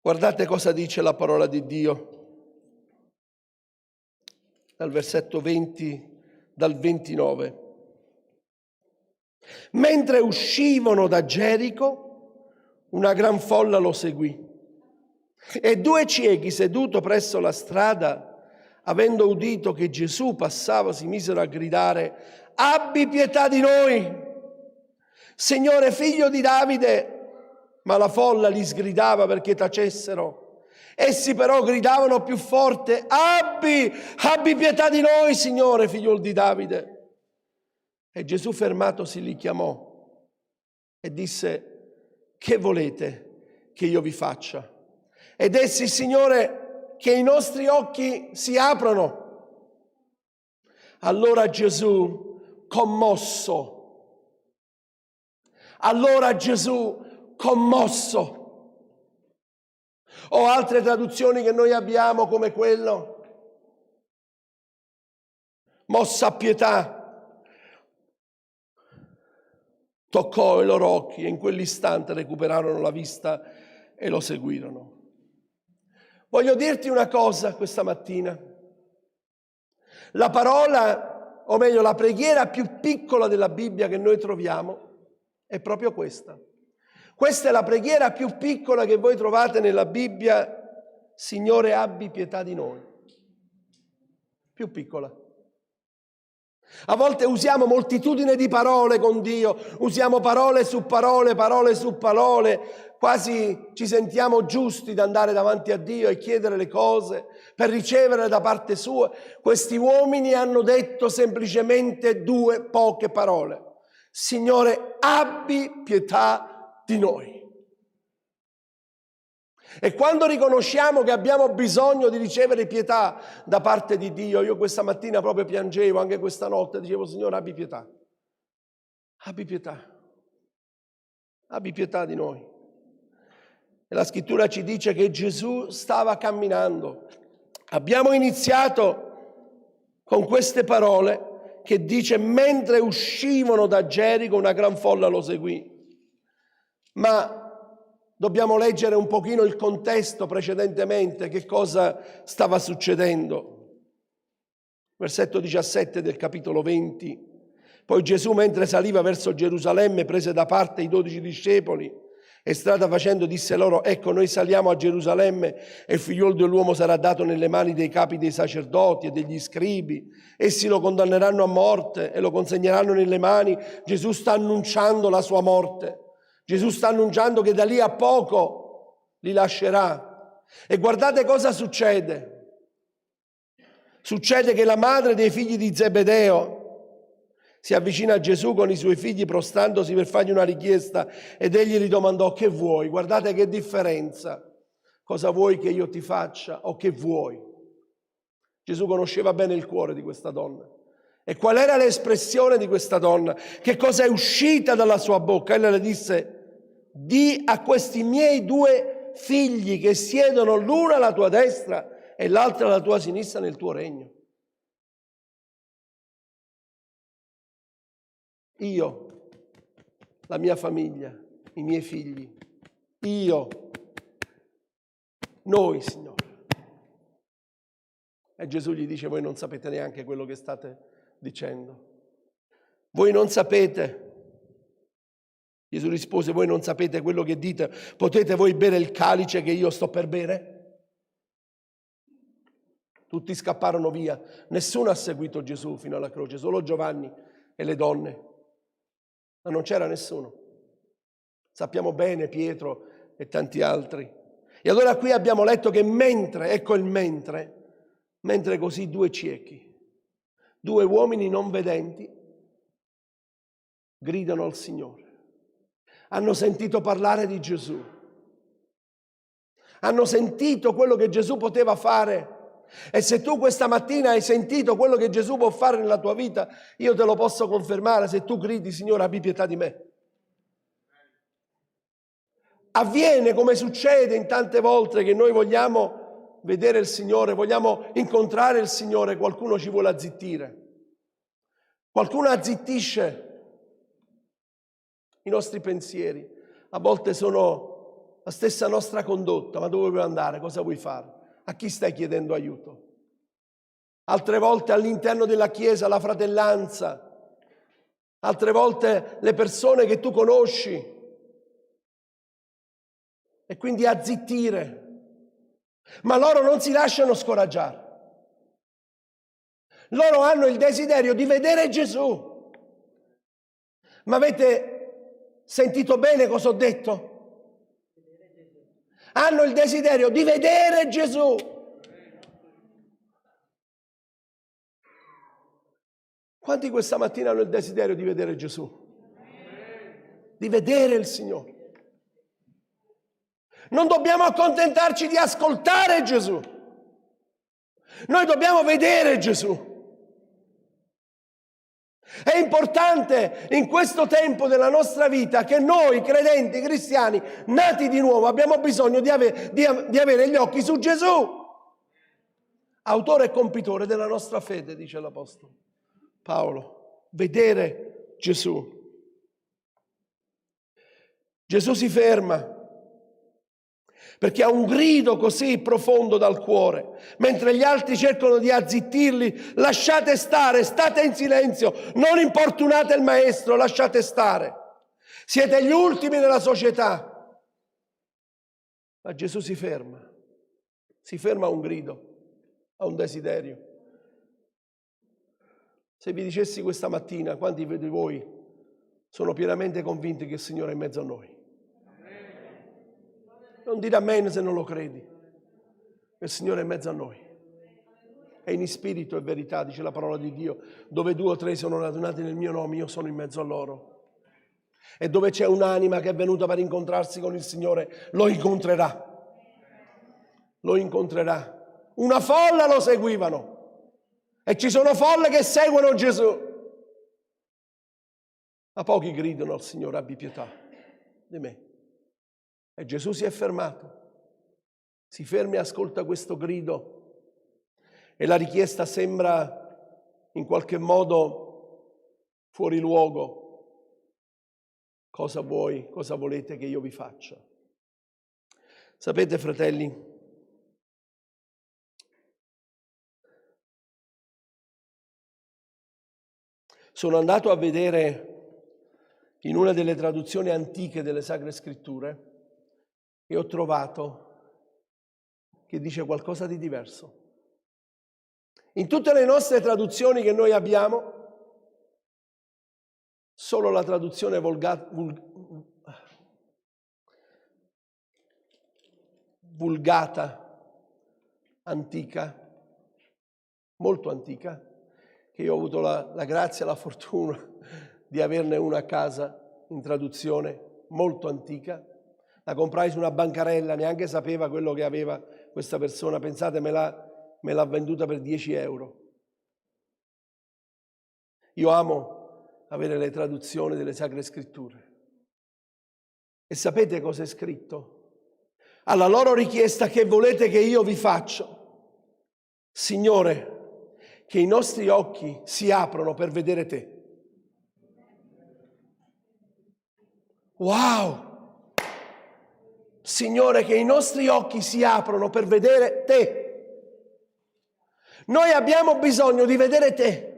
Speaker 3: guardate cosa dice la parola di Dio, dal versetto 20, dal 29. Mentre uscivano da Gerico, una gran folla lo seguì. E due ciechi seduti presso la strada, avendo udito che Gesù passava, si misero a gridare: abbi pietà di noi, Signore, figlio di Davide. Ma la folla li sgridava perché tacessero. Essi però gridavano più forte: abbi pietà di noi, Signore, figlio di Davide. E Gesù, fermatosi, li chiamò e disse: che volete che io vi faccia? Ed essi: Signore, che i nostri occhi si aprano. Allora Gesù, commosso, o altre traduzioni che noi abbiamo come quello, mossa a pietà, toccò i loro occhi e in quell'istante recuperarono la vista e lo seguirono. Voglio dirti una cosa questa mattina. La parola, o meglio la preghiera più piccola della Bibbia che noi troviamo è proprio questa. Questa è la preghiera più piccola che voi trovate nella Bibbia. Signore, abbi pietà di noi. Più piccola. A volte usiamo moltitudine di parole con Dio, usiamo parole su parole, parole su parole, quasi ci sentiamo giusti ad andare davanti a Dio e chiedere le cose per ricevere da parte sua. Questi uomini hanno detto semplicemente due poche parole. Signore, abbi pietà di noi. E quando riconosciamo che abbiamo bisogno di ricevere pietà da parte di Dio, io questa mattina proprio piangevo, anche questa notte, dicevo, Signore, abbi pietà. Abbi pietà. Abbi pietà di noi. E la scrittura ci dice che Gesù stava camminando. Abbiamo iniziato con queste parole che dice, mentre uscivano da Gerico una gran folla lo seguì. Ma dobbiamo leggere un pochino il contesto precedentemente, che cosa stava succedendo. Versetto 17 del capitolo 20. Poi Gesù, mentre saliva verso Gerusalemme, prese da parte i 12 discepoli e strada facendo disse loro, ecco, noi saliamo a Gerusalemme e il figliuolo dell'uomo sarà dato nelle mani dei capi dei sacerdoti e degli scribi. Essi lo condanneranno a morte e lo consegneranno nelle mani. Gesù sta annunciando la sua morte. Gesù sta annunciando che da lì a poco li lascerà. E guardate cosa succede. Succede che la madre dei figli di Zebedeo si avvicina a Gesù con i suoi figli prostrandosi per fargli una richiesta ed egli gli domandò, che vuoi? Guardate che differenza. Cosa vuoi che io ti faccia o che vuoi? Gesù conosceva bene il cuore di questa donna. E qual era l'espressione di questa donna? Che cosa è uscita dalla sua bocca? Ella le disse, di a questi miei due figli che siedono l'una alla tua destra e l'altra alla tua sinistra nel tuo regno. Io, la mia famiglia, i miei figli, io, noi, Signore. E Gesù gli dice, voi non sapete neanche quello che state dicendo. Voi non sapete. Gesù rispose, voi non sapete quello che dite. Potete voi bere il calice che io sto per bere? Tutti scapparono via. Nessuno ha seguito Gesù fino alla croce, solo Giovanni e le donne. Ma non c'era nessuno. Sappiamo bene Pietro e tanti altri. E allora qui abbiamo letto che mentre, ecco il mentre così due ciechi, due uomini non vedenti, gridano al Signore. Hanno sentito parlare di Gesù. Hanno sentito quello che Gesù poteva fare. E se tu questa mattina hai sentito quello che Gesù può fare nella tua vita, io te lo posso confermare se tu gridi, Signore, abbi pietà di me. Avviene come succede in tante volte che noi vogliamo vedere il Signore, vogliamo incontrare il Signore, qualcuno ci vuole azzittire. Qualcuno azzittisce i nostri pensieri. A volte sono la stessa nostra condotta. Ma dove vuoi andare? Cosa vuoi fare? A chi stai chiedendo aiuto? Altre volte all'interno della Chiesa la fratellanza. Altre volte le persone che tu conosci. E quindi azzittire. Ma loro non si lasciano scoraggiare. Loro hanno il desiderio di vedere Gesù. Ma avete sentito bene cosa ho detto? Hanno il desiderio di vedere Gesù. Quanti questa mattina hanno il desiderio di vedere Gesù? Di vedere il Signore. Non dobbiamo accontentarci di ascoltare Gesù. Noi dobbiamo vedere Gesù. È importante in questo tempo della nostra vita che noi, credenti, cristiani, nati di nuovo, abbiamo bisogno di avere gli occhi su Gesù, autore e compitore della nostra fede, dice l'Apostolo Paolo. Vedere Gesù. Gesù si ferma perché ha un grido così profondo dal cuore, mentre gli altri cercano di azzittirli. Lasciate stare, state in silenzio, non importunate il maestro, lasciate stare. Siete gli ultimi nella società. Ma Gesù si ferma a un grido, a un desiderio. Se vi dicessi questa mattina, quanti di voi sono pienamente convinti che il Signore è in mezzo a noi? Non dire amen se non lo credi. Il Signore è in mezzo a noi. E in spirito e verità, dice la parola di Dio, dove 2 o 3 sono radunati nel mio nome, io sono in mezzo a loro. E dove c'è un'anima che è venuta per incontrarsi con il Signore, lo incontrerà. Lo incontrerà. Una folla lo seguivano. E ci sono folle che seguono Gesù. Ma pochi gridano al Signore: abbi pietà di me. E Gesù si è fermato. Si fermi e ascolta questo grido. E la richiesta sembra in qualche modo fuori luogo. Cosa vuoi? Cosa volete che io vi faccia? Sapete, fratelli, sono andato a vedere in una delle traduzioni antiche delle Sacre Scritture e ho trovato che dice qualcosa di diverso. In tutte le nostre traduzioni che noi abbiamo, solo la traduzione vulgata, antica, molto antica, che io ho avuto la grazia e la fortuna di averne una a casa in traduzione molto antica. La comprai su una bancarella, neanche sapeva quello che aveva questa persona. Pensate, me l'ha venduta per 10 euro. Io amo avere le traduzioni delle Sacre Scritture. E sapete cosa è scritto? Alla loro richiesta: che volete che io vi faccia? Signore, che i nostri occhi si aprono per vedere te. Wow! Signore, che i nostri occhi si aprono per vedere te. Noi abbiamo bisogno di vedere te.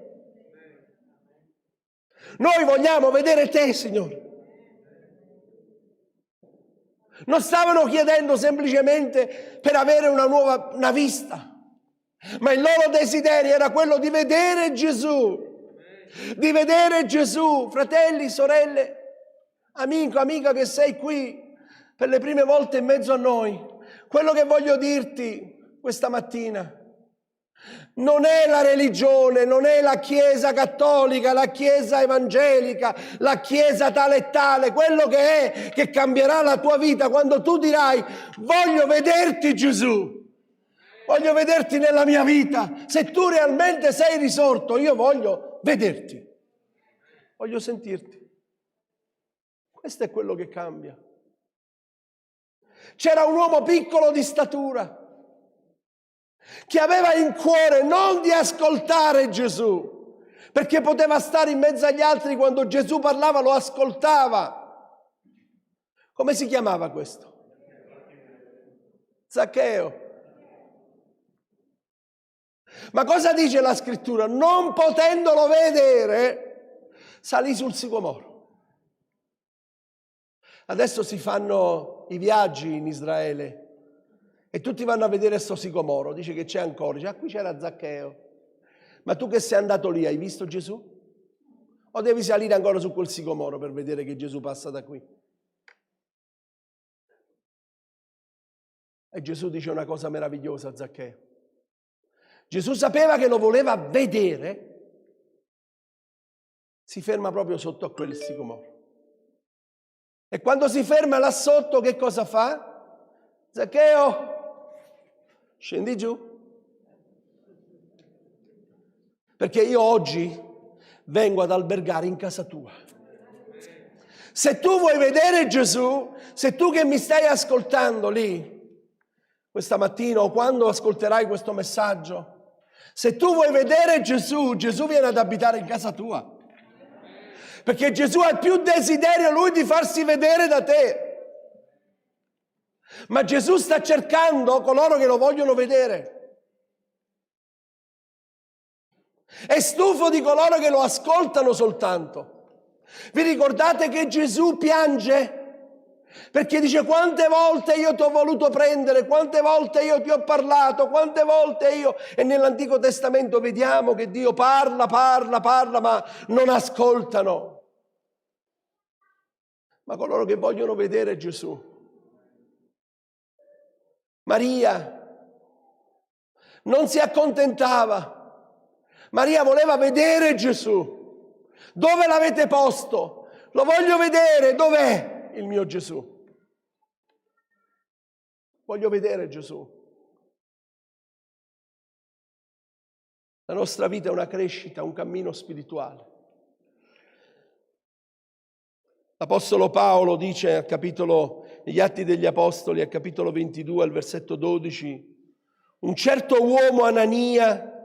Speaker 3: Noi vogliamo vedere te, Signore. Non stavano chiedendo semplicemente per avere una vista, ma il loro desiderio era quello di vedere Gesù. Di vedere Gesù. Fratelli, sorelle, amico, amica che sei qui per le prime volte in mezzo a noi, quello che voglio dirti questa mattina non è la religione, non è la Chiesa cattolica, la Chiesa evangelica, la Chiesa tale e tale. Quello che è che cambierà la tua vita quando tu dirai: voglio vederti Gesù, voglio vederti nella mia vita. Se tu realmente sei risorto, io voglio vederti, voglio sentirti. Questo è quello che cambia. C'era un uomo piccolo di statura che aveva in cuore non di ascoltare Gesù, perché poteva stare in mezzo agli altri, quando Gesù parlava lo ascoltava. Come si chiamava questo? Zaccheo. Ma cosa dice la scrittura? Non potendolo vedere, salì sul sicomoro. Adesso si fanno i viaggi in Israele e tutti vanno a vedere sto sicomoro. Dice che c'è ancora. Dice: qui c'era Zaccheo. Ma tu che sei andato lì, hai visto Gesù? O devi salire ancora su quel sicomoro per vedere che Gesù passa da qui? E Gesù dice una cosa meravigliosa a Zaccheo. Gesù sapeva che lo voleva vedere, si ferma proprio sotto a quel sicomoro. E quando si ferma là sotto, che cosa fa? Zaccheo, scendi giù. Perché io oggi vengo ad albergare in casa tua. Se tu vuoi vedere Gesù, se tu che mi stai ascoltando lì, questa mattina o quando ascolterai questo messaggio, se tu vuoi vedere Gesù, Gesù viene ad abitare in casa tua. Perché Gesù ha più desiderio lui di farsi vedere da te. Ma Gesù sta cercando coloro che lo vogliono vedere. È stufo di coloro che lo ascoltano soltanto. Vi ricordate che Gesù piange? Perché dice: quante volte io ti ho voluto prendere, quante volte io ti ho parlato, quante volte io... E nell'Antico Testamento vediamo che Dio parla, ma non ascoltano. Ma coloro che vogliono vedere Gesù. Maria non si accontentava. Maria voleva vedere Gesù. Dove l'avete posto? Lo voglio vedere. Dov'è il mio Gesù? Voglio vedere Gesù. La nostra vita è una crescita, un cammino spirituale. L'Apostolo Paolo dice al capitolo, negli Atti degli Apostoli, al capitolo 22, al versetto 12, un certo uomo Anania,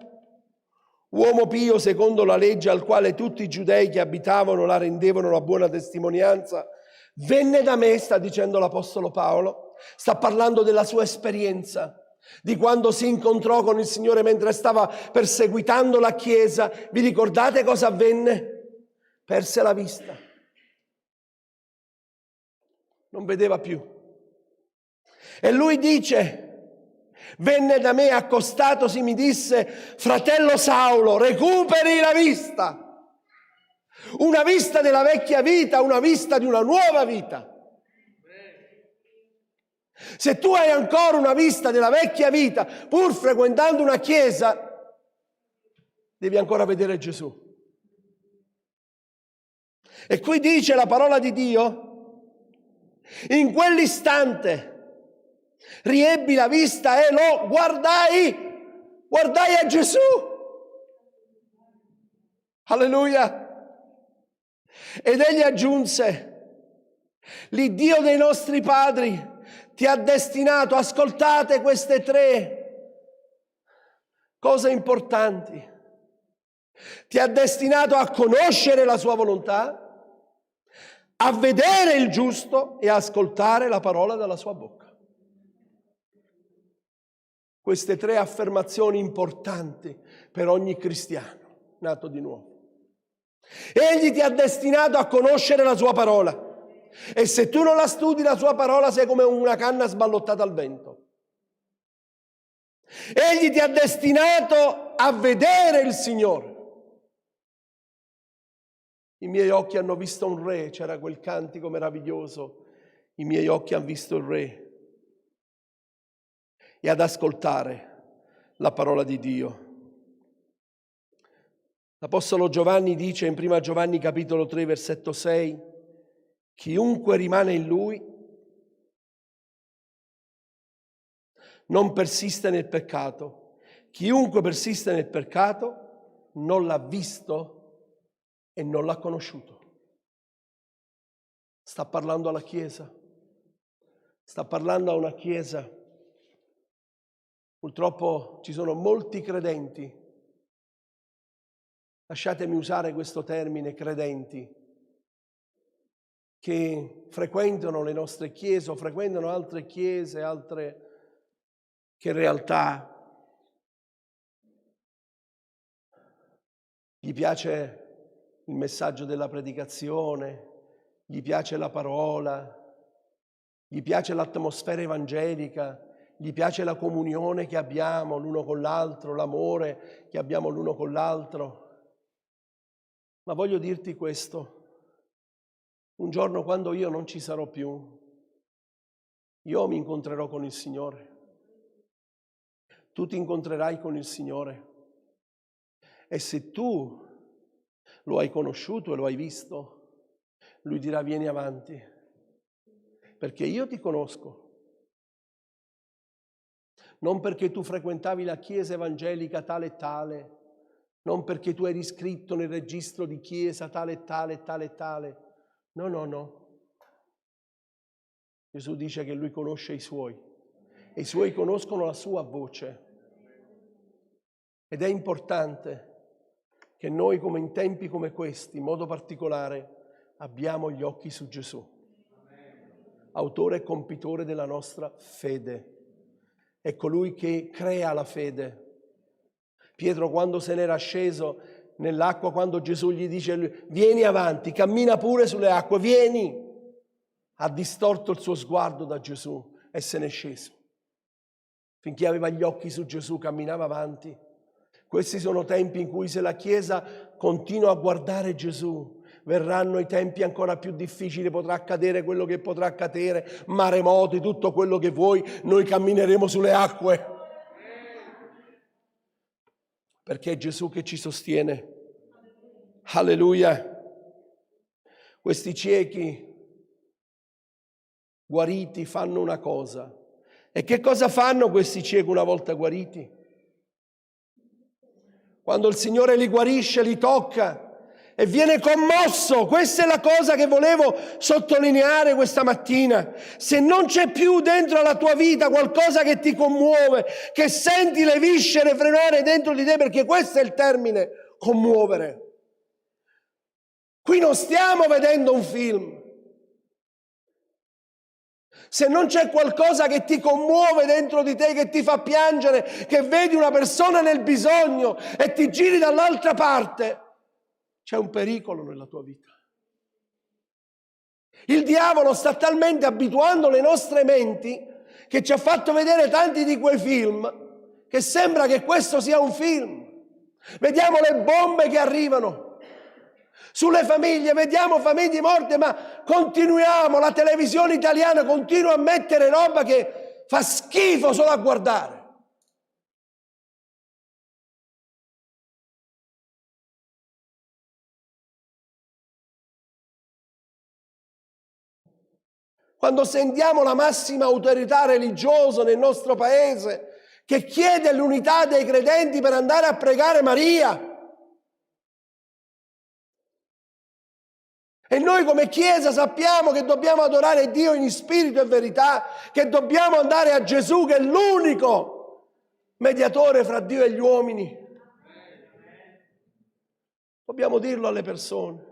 Speaker 3: uomo pio secondo la legge, al quale tutti i giudei che abitavano la rendevano una buona testimonianza, venne da me, sta dicendo l'Apostolo Paolo, sta parlando della sua esperienza, di quando si incontrò con il Signore mentre stava perseguitando la Chiesa. Vi ricordate cosa avvenne? Perse la vista. Non vedeva più. E lui dice, venne da me accostatosi, mi disse: fratello Saulo, recuperi la vista. Una vista della vecchia vita, una vista di una nuova vita. Se tu hai ancora una vista della vecchia vita, pur frequentando una chiesa, devi ancora vedere Gesù. E qui dice la parola di Dio: in quell'istante riebbi la vista e lo guardai a Gesù. Alleluia. Ed egli aggiunse: l'Iddio dei nostri padri ti ha destinato, ascoltate queste 3 cose importanti, ti ha destinato a conoscere la sua volontà, a vedere il giusto e a ascoltare la parola dalla sua bocca. Queste 3 affermazioni importanti per ogni cristiano nato di nuovo. Egli ti ha destinato a conoscere la sua parola. E se tu non la studi la sua parola sei come una canna sballottata al vento. Egli ti ha destinato a vedere il Signore. I miei occhi hanno visto un re, c'era quel cantico meraviglioso. I miei occhi hanno visto il re. E ad ascoltare la parola di Dio. L'Apostolo Giovanni dice in 1 Giovanni capitolo 3 versetto 6: chiunque rimane in Lui non persiste nel peccato. Chiunque persiste nel peccato non l'ha visto e non l'ha conosciuto. Sta parlando alla Chiesa. Sta parlando a una Chiesa. Purtroppo ci sono molti credenti, lasciatemi usare questo termine, credenti, che frequentano le nostre chiese o frequentano altre chiese, altre che in realtà gli piace il messaggio della predicazione, gli piace la parola, gli piace l'atmosfera evangelica, gli piace la comunione che abbiamo l'uno con l'altro, l'amore che abbiamo l'uno con l'altro. Ma voglio dirti questo. Un giorno, quando io non ci sarò più, io mi incontrerò con il Signore. Tu ti incontrerai con il Signore. E se tu lo hai conosciuto e lo hai visto, Lui dirà: vieni avanti, perché io ti conosco. Non perché tu frequentavi la chiesa evangelica tale e tale, non perché tu eri iscritto nel registro di chiesa tale e tale e tale e tale. No, no, no. Gesù dice che Lui conosce i Suoi e i Suoi conoscono la Sua voce. Ed è importante che noi, come in tempi come questi, in modo particolare, abbiamo gli occhi su Gesù, autore e compitore della nostra fede. È colui che crea la fede. Pietro, quando se n'era sceso nell'acqua, quando Gesù gli dice vieni avanti, cammina pure sulle acque, vieni, ha distorto il suo sguardo da Gesù e se n'è sceso. Finché aveva gli occhi su Gesù camminava avanti. Questi sono tempi in cui, se la Chiesa continua a guardare Gesù, verranno i tempi ancora più difficili, potrà accadere quello che potrà accadere, maremoti, tutto quello che vuoi, noi cammineremo sulle acque. Perché è Gesù che ci sostiene. Alleluia. Questi ciechi guariti fanno una cosa. E che cosa fanno questi ciechi una volta guariti? Quando il Signore li guarisce, li tocca e viene commosso. Questa è la cosa che volevo sottolineare questa mattina. Se non c'è più dentro la tua vita qualcosa che ti commuove, che senti le viscere frenare dentro di te, perché questo è il termine, commuovere. Qui non stiamo vedendo un film. Se non c'è qualcosa che ti commuove dentro di te, che ti fa piangere, che vedi una persona nel bisogno e ti giri dall'altra parte, c'è un pericolo nella tua vita. Il diavolo sta talmente abituando le nostre menti che ci ha fatto vedere tanti di quei film che sembra che questo sia un film. Vediamo le bombe che arrivano sulle famiglie, vediamo famiglie morte, ma continuiamo, la televisione italiana continua a mettere roba che fa schifo solo a guardare. Quando sentiamo la massima autorità religiosa nel nostro paese che chiede l'unità dei credenti per andare a pregare Maria, e noi come Chiesa sappiamo che dobbiamo adorare Dio in spirito e verità, che dobbiamo andare a Gesù che è l'unico mediatore fra Dio e gli uomini. Dobbiamo dirlo alle persone.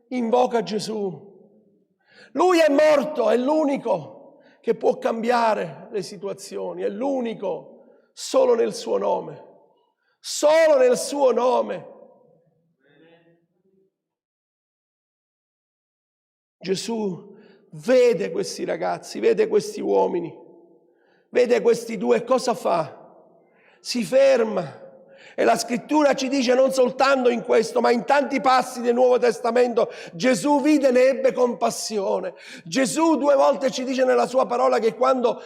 Speaker 3: Invoca Gesù. Lui è morto, è l'unico che può cambiare le situazioni, è l'unico, solo nel suo nome. Solo nel suo nome. Gesù vede questi ragazzi, vede questi uomini, vede questi due, cosa fa? Si ferma. E la scrittura ci dice non soltanto in questo, ma in tanti passi del Nuovo Testamento, Gesù vide e ne ebbe compassione. Gesù 2 volte ci dice nella sua parola che quando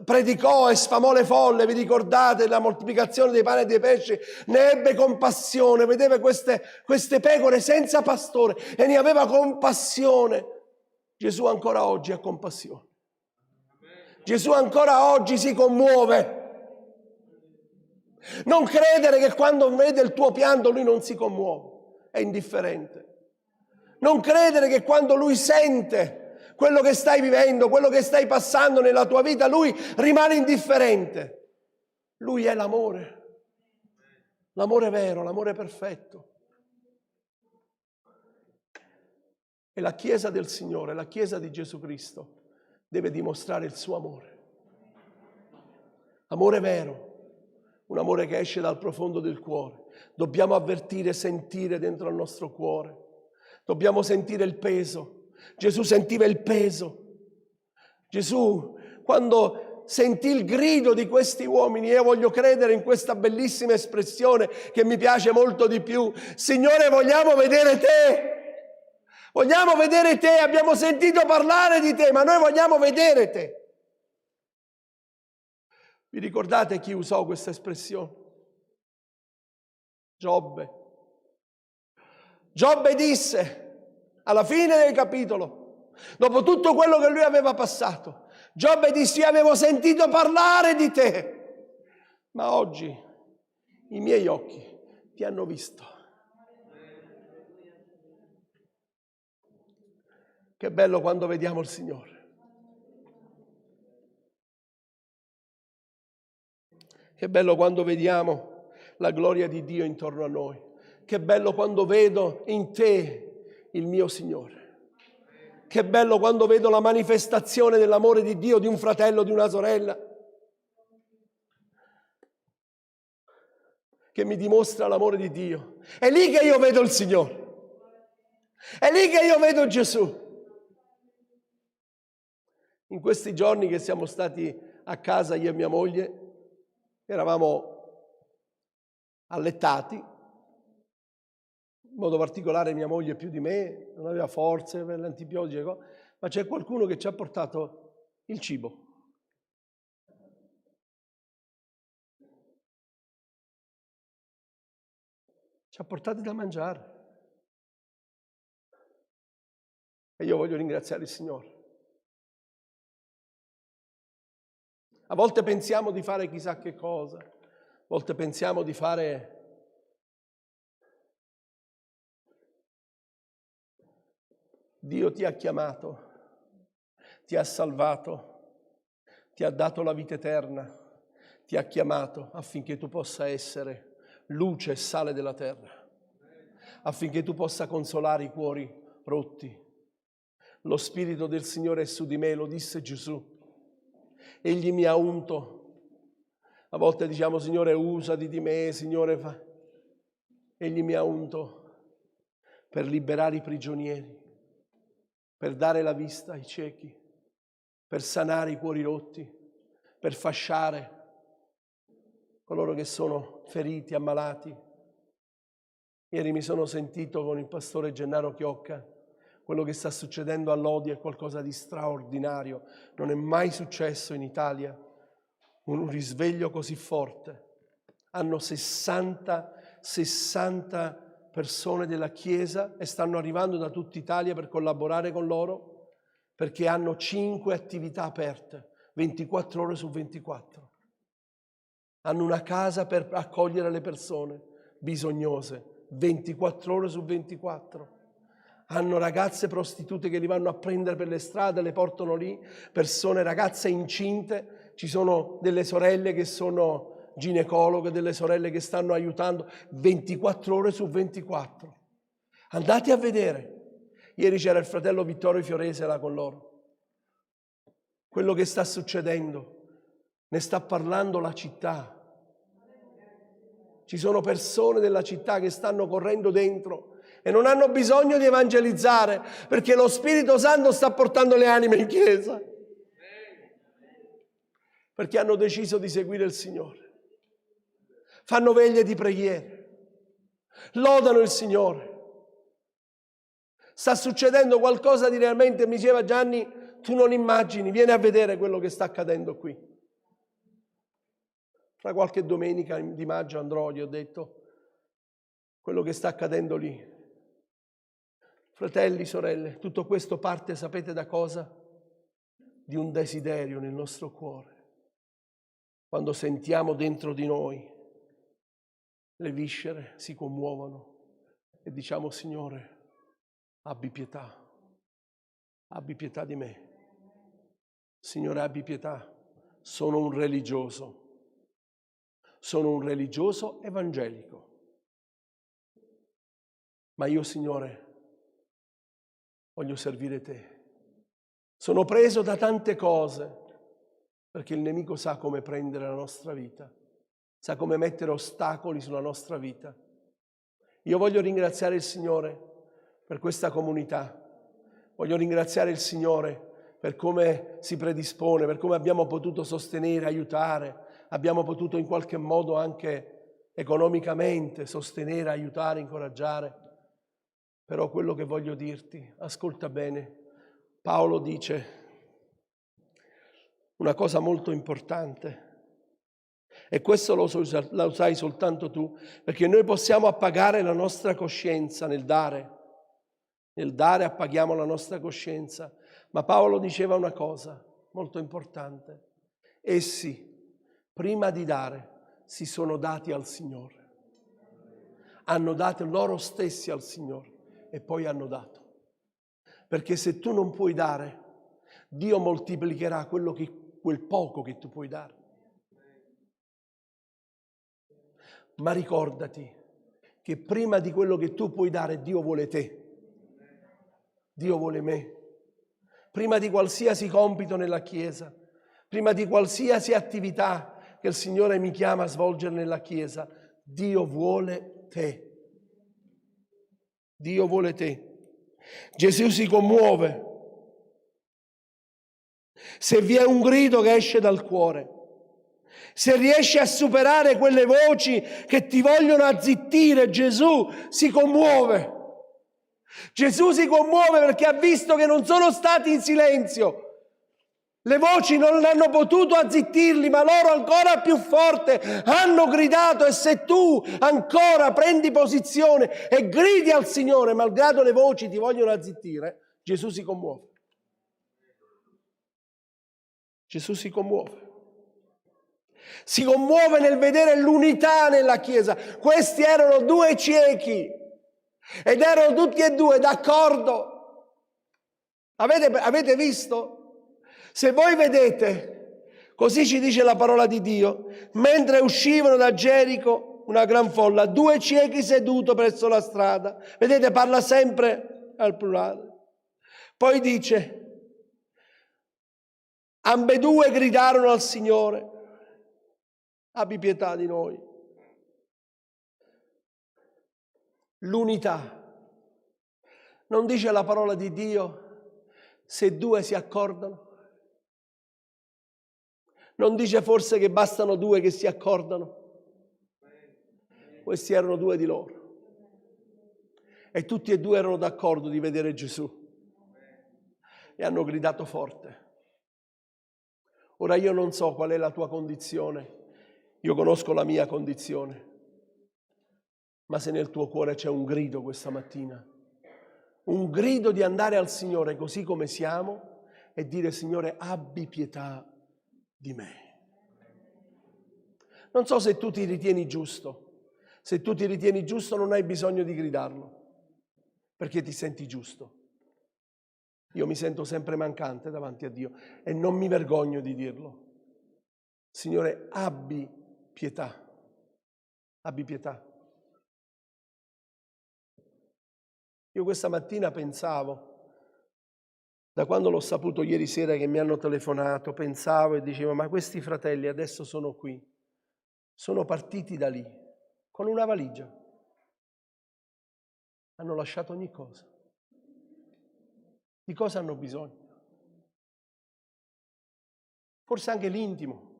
Speaker 3: predicò e sfamò le folle, vi ricordate la moltiplicazione dei pani e dei pesci, ne ebbe compassione, vedeva queste pecore senza pastore e ne aveva compassione. Gesù ancora oggi ha compassione. Gesù ancora oggi si commuove. Non credere che quando vede il tuo pianto lui non si commuove, è indifferente. Non credere che quando lui sente quello che stai vivendo, quello che stai passando nella tua vita, lui rimane indifferente. Lui è l'amore vero, l'amore perfetto. E la Chiesa del Signore, la Chiesa di Gesù Cristo, deve dimostrare il suo amore. Amore vero. Un amore che esce dal profondo del cuore. Dobbiamo avvertire, sentire dentro il nostro cuore. Dobbiamo sentire il peso. Gesù sentiva il peso. Gesù, quando sentì il grido di questi uomini, io voglio credere in questa bellissima espressione che mi piace molto di più. Signore, vogliamo vedere te. Vogliamo vedere te. Abbiamo sentito parlare di te, ma noi vogliamo vedere te. Vi ricordate chi usò questa espressione? Giobbe. Giobbe disse, alla fine del capitolo, dopo tutto quello che lui aveva passato, Giobbe disse, io avevo sentito parlare di te, ma oggi i miei occhi ti hanno visto. Che bello quando vediamo il Signore. Che bello quando vediamo la gloria di Dio intorno a noi. Che bello quando vedo in te il mio Signore. Che bello quando vedo la manifestazione dell'amore di Dio, di un fratello, di una sorella, che mi dimostra l'amore di Dio. È lì che io vedo il Signore. È lì che io vedo Gesù. In questi giorni che siamo stati a casa, io e mia moglie, eravamo allettati, in modo particolare mia moglie più di me, non aveva forze per l'antibiotico, ma c'è qualcuno che ci ha portato il cibo. Ci ha portati da mangiare. E io voglio ringraziare il Signore. A volte pensiamo di fare chissà che cosa, a volte pensiamo di fare Dio ti ha chiamato, ti ha salvato, ti ha dato la vita eterna, ti ha chiamato affinché tu possa essere luce e sale della terra, affinché tu possa consolare i cuori rotti. Lo Spirito del Signore è su di me, lo disse Gesù. Egli mi ha unto. A volte diciamo, Signore, usati di me, Signore, fa. Egli mi ha unto per liberare i prigionieri, per dare la vista ai ciechi, per sanare i cuori rotti, per fasciare coloro che sono feriti, ammalati. Ieri mi sono sentito con il pastore Gennaro Chiocca. Quello che sta succedendo a Lodi è qualcosa di straordinario. Non è mai successo in Italia un risveglio così forte. Hanno 60 persone della Chiesa e stanno arrivando da tutta Italia per collaborare con loro, perché hanno 5 attività aperte, 24 ore su 24. Hanno una casa per accogliere le persone bisognose, 24 ore su 24. Hanno ragazze prostitute che li vanno a prendere per le strade, le portano lì, ragazze incinte. Ci sono delle sorelle che sono ginecologhe, delle sorelle che stanno aiutando 24 ore su 24. Andate a vedere. Ieri c'era il fratello Vittorio Fiorese là con loro. Quello che sta succedendo, ne sta parlando la città. Ci sono persone della città che stanno correndo dentro e non hanno bisogno di evangelizzare, perché lo Spirito Santo sta portando le anime in chiesa, perché hanno deciso di seguire il Signore. Fanno veglie di preghiere, lodano il Signore. Sta succedendo qualcosa di realmente, mi diceva Gianni, tu non immagini, vieni a vedere quello che sta accadendo qui. Fra qualche domenica di maggio andrò, gli ho detto, quello che sta accadendo lì. Fratelli, sorelle, tutto questo parte, sapete da cosa? Di un desiderio nel nostro cuore. Quando sentiamo dentro di noi, le viscere si commuovono e diciamo, Signore, abbi pietà di me. Signore, abbi pietà, sono un religioso evangelico. Ma io, Signore, voglio servire te. Sono preso da tante cose, perché il nemico sa come prendere la nostra vita, sa come mettere ostacoli sulla nostra vita. Io voglio ringraziare il Signore per questa comunità. Voglio ringraziare il Signore per come si predispone, per come abbiamo potuto sostenere, aiutare, abbiamo potuto in qualche modo anche economicamente sostenere, aiutare, incoraggiare. Però quello che voglio dirti, ascolta bene, Paolo dice una cosa molto importante, e questo lo sai soltanto tu, perché noi possiamo appagare la nostra coscienza nel dare appaghiamo la nostra coscienza, ma Paolo diceva una cosa molto importante, essi prima di dare si sono dati al Signore, hanno dato loro stessi al Signore. E poi hanno dato. Perché se tu non puoi dare, Dio moltiplicherà quel poco che tu puoi dare. Ma ricordati che prima di quello che tu puoi dare, Dio vuole te. Dio vuole me. Prima di qualsiasi compito nella Chiesa, prima di qualsiasi attività che il Signore mi chiama a svolgere nella Chiesa, Dio vuole te. Dio vuole te. Gesù si commuove se vi è un grido che esce dal cuore, se riesci a superare quelle voci che ti vogliono azzittire. Gesù si commuove. Gesù si commuove perché ha visto che non sono stati in silenzio. Le voci non hanno potuto azzittirli, ma loro ancora più forte hanno gridato. E se tu ancora prendi posizione e gridi al Signore, malgrado le voci ti vogliono azzittire, Gesù si commuove. Gesù si commuove. Si commuove nel vedere l'unità nella Chiesa. Questi erano due ciechi ed erano tutti e due d'accordo. Avete visto? Se voi vedete, così ci dice la parola di Dio, mentre uscivano da Gerico una gran folla, due ciechi seduti presso la strada. Vedete, parla sempre al plurale. Poi dice, ambedue gridarono al Signore, abbi pietà di noi. L'unità. Non dice la parola di Dio, se due si accordano? Non dice forse che bastano due che si accordano? Questi erano due di loro. E tutti e due erano d'accordo di vedere Gesù. E hanno gridato forte. Ora io non so qual è la tua condizione. Io conosco la mia condizione. Ma se nel tuo cuore c'è un grido questa mattina, un grido di andare al Signore così come siamo e dire: Signore, abbi pietà di me. Non so se tu ti ritieni giusto. Se tu ti ritieni giusto non hai bisogno di gridarlo, perché ti senti giusto. Io mi sento sempre mancante davanti a Dio e non mi vergogno di dirlo. Signore, abbi pietà. Abbi pietà. Io questa mattina pensavo, da quando l'ho saputo ieri sera che mi hanno telefonato, pensavo e dicevo: ma questi fratelli adesso sono qui, sono partiti da lì, con una valigia, hanno lasciato ogni cosa. Di cosa hanno bisogno? Forse anche l'intimo,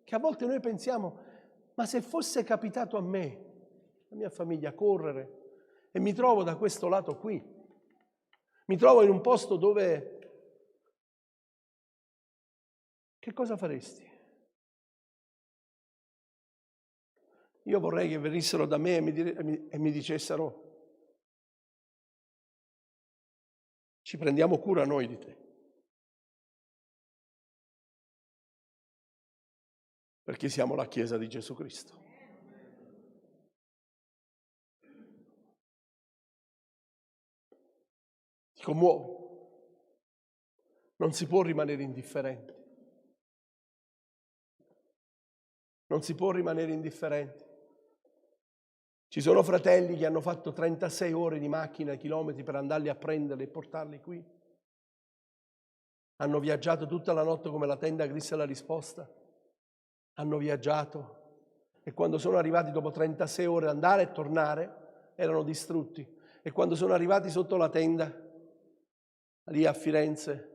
Speaker 3: che a volte noi pensiamo: ma se fosse capitato a me, la mia famiglia, a correre, e mi trovo da questo lato qui, mi trovo in un posto dove, che cosa faresti? Io vorrei che venissero da me e mi dicessero: ci prendiamo cura noi di te, perché siamo la Chiesa di Gesù Cristo. Ti commuovi. Non si può rimanere indifferenti. Non si può rimanere indifferenti. Ci sono fratelli che hanno fatto 36 ore di macchina, chilometri per andarli a prendere e portarli qui. Hanno viaggiato tutta la notte come la tenda Cristo è la risposta. Hanno viaggiato e quando sono arrivati dopo 36 ore andare e tornare erano distrutti. E quando sono arrivati sotto la tenda, lì a Firenze,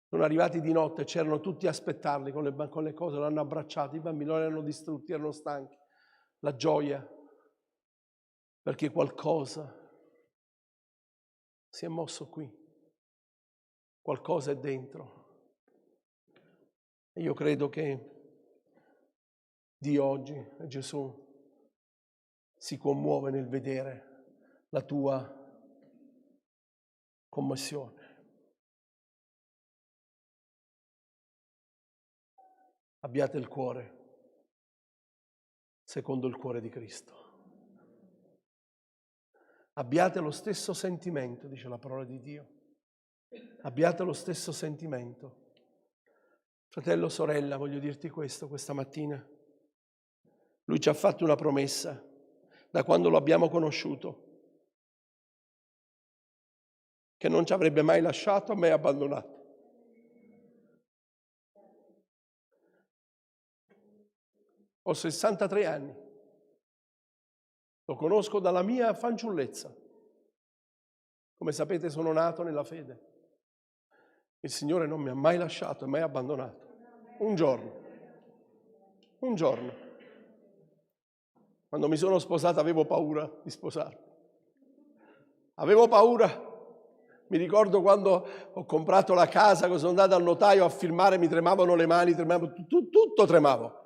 Speaker 3: sono arrivati di notte e c'erano tutti a aspettarli con le cose, l'hanno abbracciato, i bambini non erano distrutti, erano stanchi. La gioia, perché qualcosa si è mosso qui, qualcosa è dentro. E io credo che Dio oggi, Gesù, si commuove nel vedere la tua commozione. Abbiate il cuore secondo il cuore di Cristo. Abbiate lo stesso sentimento, dice la parola di Dio. Abbiate lo stesso sentimento. Fratello, sorella, voglio dirti questo questa mattina. Lui ci ha fatto una promessa da quando lo abbiamo conosciuto, che non ci avrebbe mai lasciato mai abbandonato. Ho 63 anni, lo conosco dalla mia fanciullezza. Come sapete sono nato nella fede. Il Signore non mi ha mai lasciato e mai abbandonato. Un giorno, quando mi sono sposato avevo paura di sposarmi. Avevo paura. Mi ricordo quando ho comprato la casa, che sono andato al notaio a firmare, mi tremavano le mani, tutto tremavo.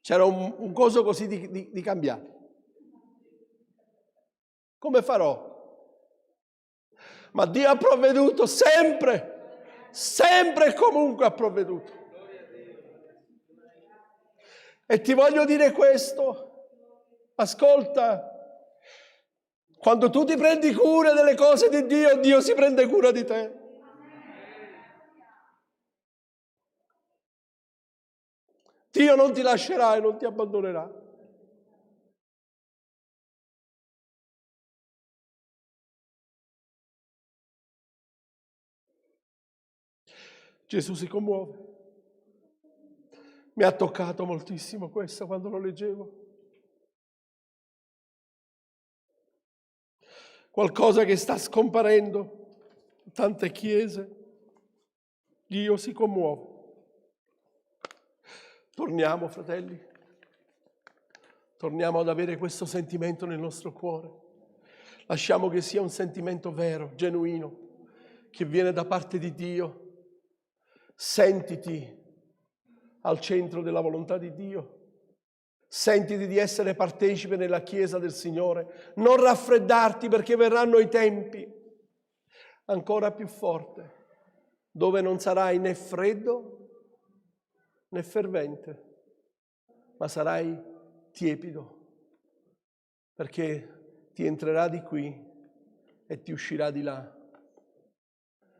Speaker 3: C'era un coso così di cambiare. Come farò? Ma Dio ha provveduto sempre, sempre e comunque ha provveduto. E ti voglio dire questo, ascolta, quando tu ti prendi cura delle cose di Dio, Dio si prende cura di te. Dio non ti lascerà e non ti abbandonerà. Gesù si commuove. Mi ha toccato moltissimo questo quando lo leggevo. Qualcosa che sta scomparendo in tante chiese. Dio si commuove. Torniamo, fratelli. Torniamo ad avere questo sentimento nel nostro cuore. Lasciamo che sia un sentimento vero, genuino, che viene da parte di Dio. Sentiti al centro della volontà di Dio. Sentiti di essere partecipe nella Chiesa del Signore. Non raffreddarti, perché verranno i tempi ancora più forti, dove non sarai né freddo né fervente, ma sarai tiepido, perché ti entrerà di qui e ti uscirà di là.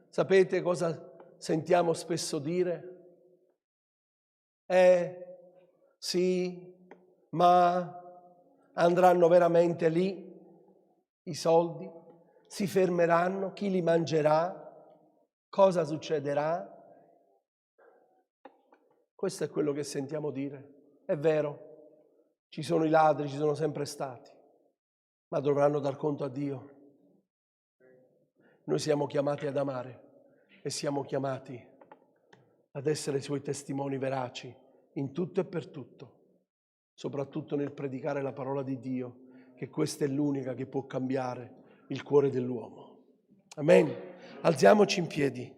Speaker 3: Sapete cosa sentiamo spesso dire? Sì, ma andranno veramente lì i soldi? Si fermeranno? Chi li mangerà? Cosa succederà? Questo è quello che sentiamo dire. È vero, ci sono i ladri, ci sono sempre stati, ma dovranno dar conto a Dio. Noi siamo chiamati ad amare e siamo chiamati ad essere Suoi testimoni veraci in tutto e per tutto, soprattutto nel predicare la parola di Dio, che questa è l'unica che può cambiare il cuore dell'uomo. Amen. Alziamoci in piedi.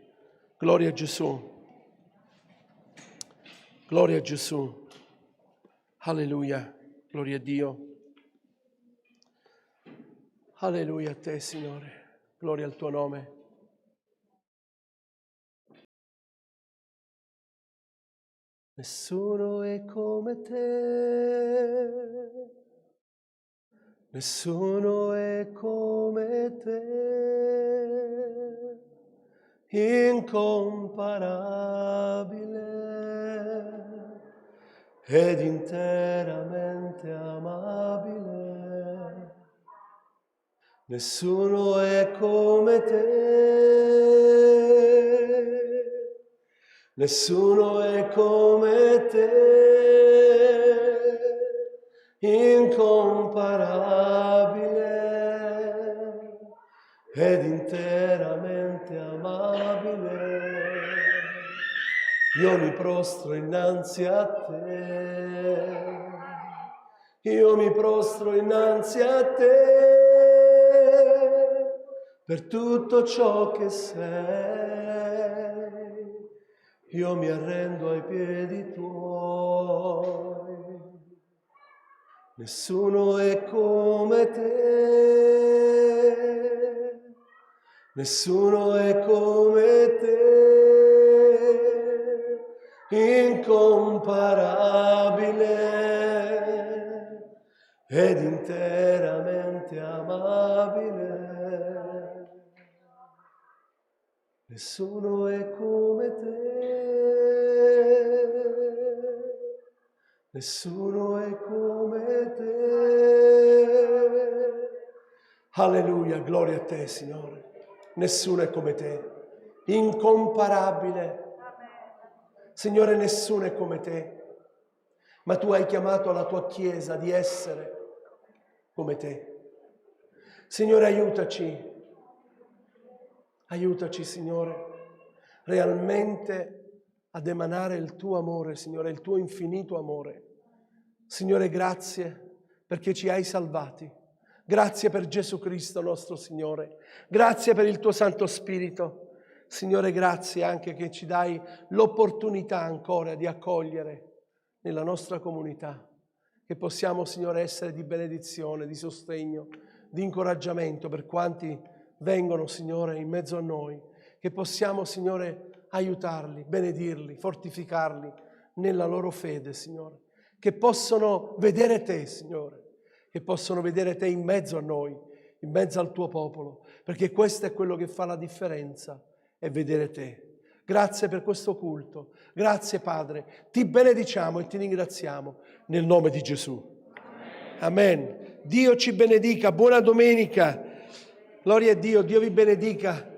Speaker 3: Gloria a Gesù. Gloria a Gesù. Alleluia. Gloria a Dio. Alleluia a te, Signore. Gloria al tuo nome. Nessuno è come te, nessuno è come te, incomparabile ed interamente amabile. Nessuno è come te. Nessuno è come te, incomparabile ed interamente amabile. Io mi prostro innanzi a te, io mi prostro innanzi a te per tutto ciò che sei. Io mi arrendo ai piedi tuoi. Nessuno è come te, nessuno è come te, incomparabile ed interamente amabile. Nessuno è come te. Nessuno è come te. Alleluia, gloria a te, Signore. Nessuno è come te, incomparabile. Signore, nessuno è come te, ma tu hai chiamato la tua Chiesa di essere come te. Signore, aiutaci, Signore, realmente ad emanare il tuo amore, Signore, il tuo infinito amore. Signore, grazie perché ci hai salvati. Grazie per Gesù Cristo nostro Signore. Grazie per il tuo Santo Spirito. Signore, grazie anche che ci dai l'opportunità ancora di accogliere nella nostra comunità, che possiamo, Signore, essere di benedizione, di sostegno, di incoraggiamento per quanti vengono, Signore, in mezzo a noi, che possiamo, Signore, aiutarli, benedirli, fortificarli nella loro fede, Signore, che possono vedere te, Signore, che possono vedere te in mezzo a noi, in mezzo al tuo popolo, perché questo è quello che fa la differenza, è vedere te. Grazie per questo culto, grazie Padre, ti benediciamo e ti ringraziamo nel nome di Gesù. Amen. Dio ci benedica, buona domenica. Gloria a Dio, Dio vi benedica.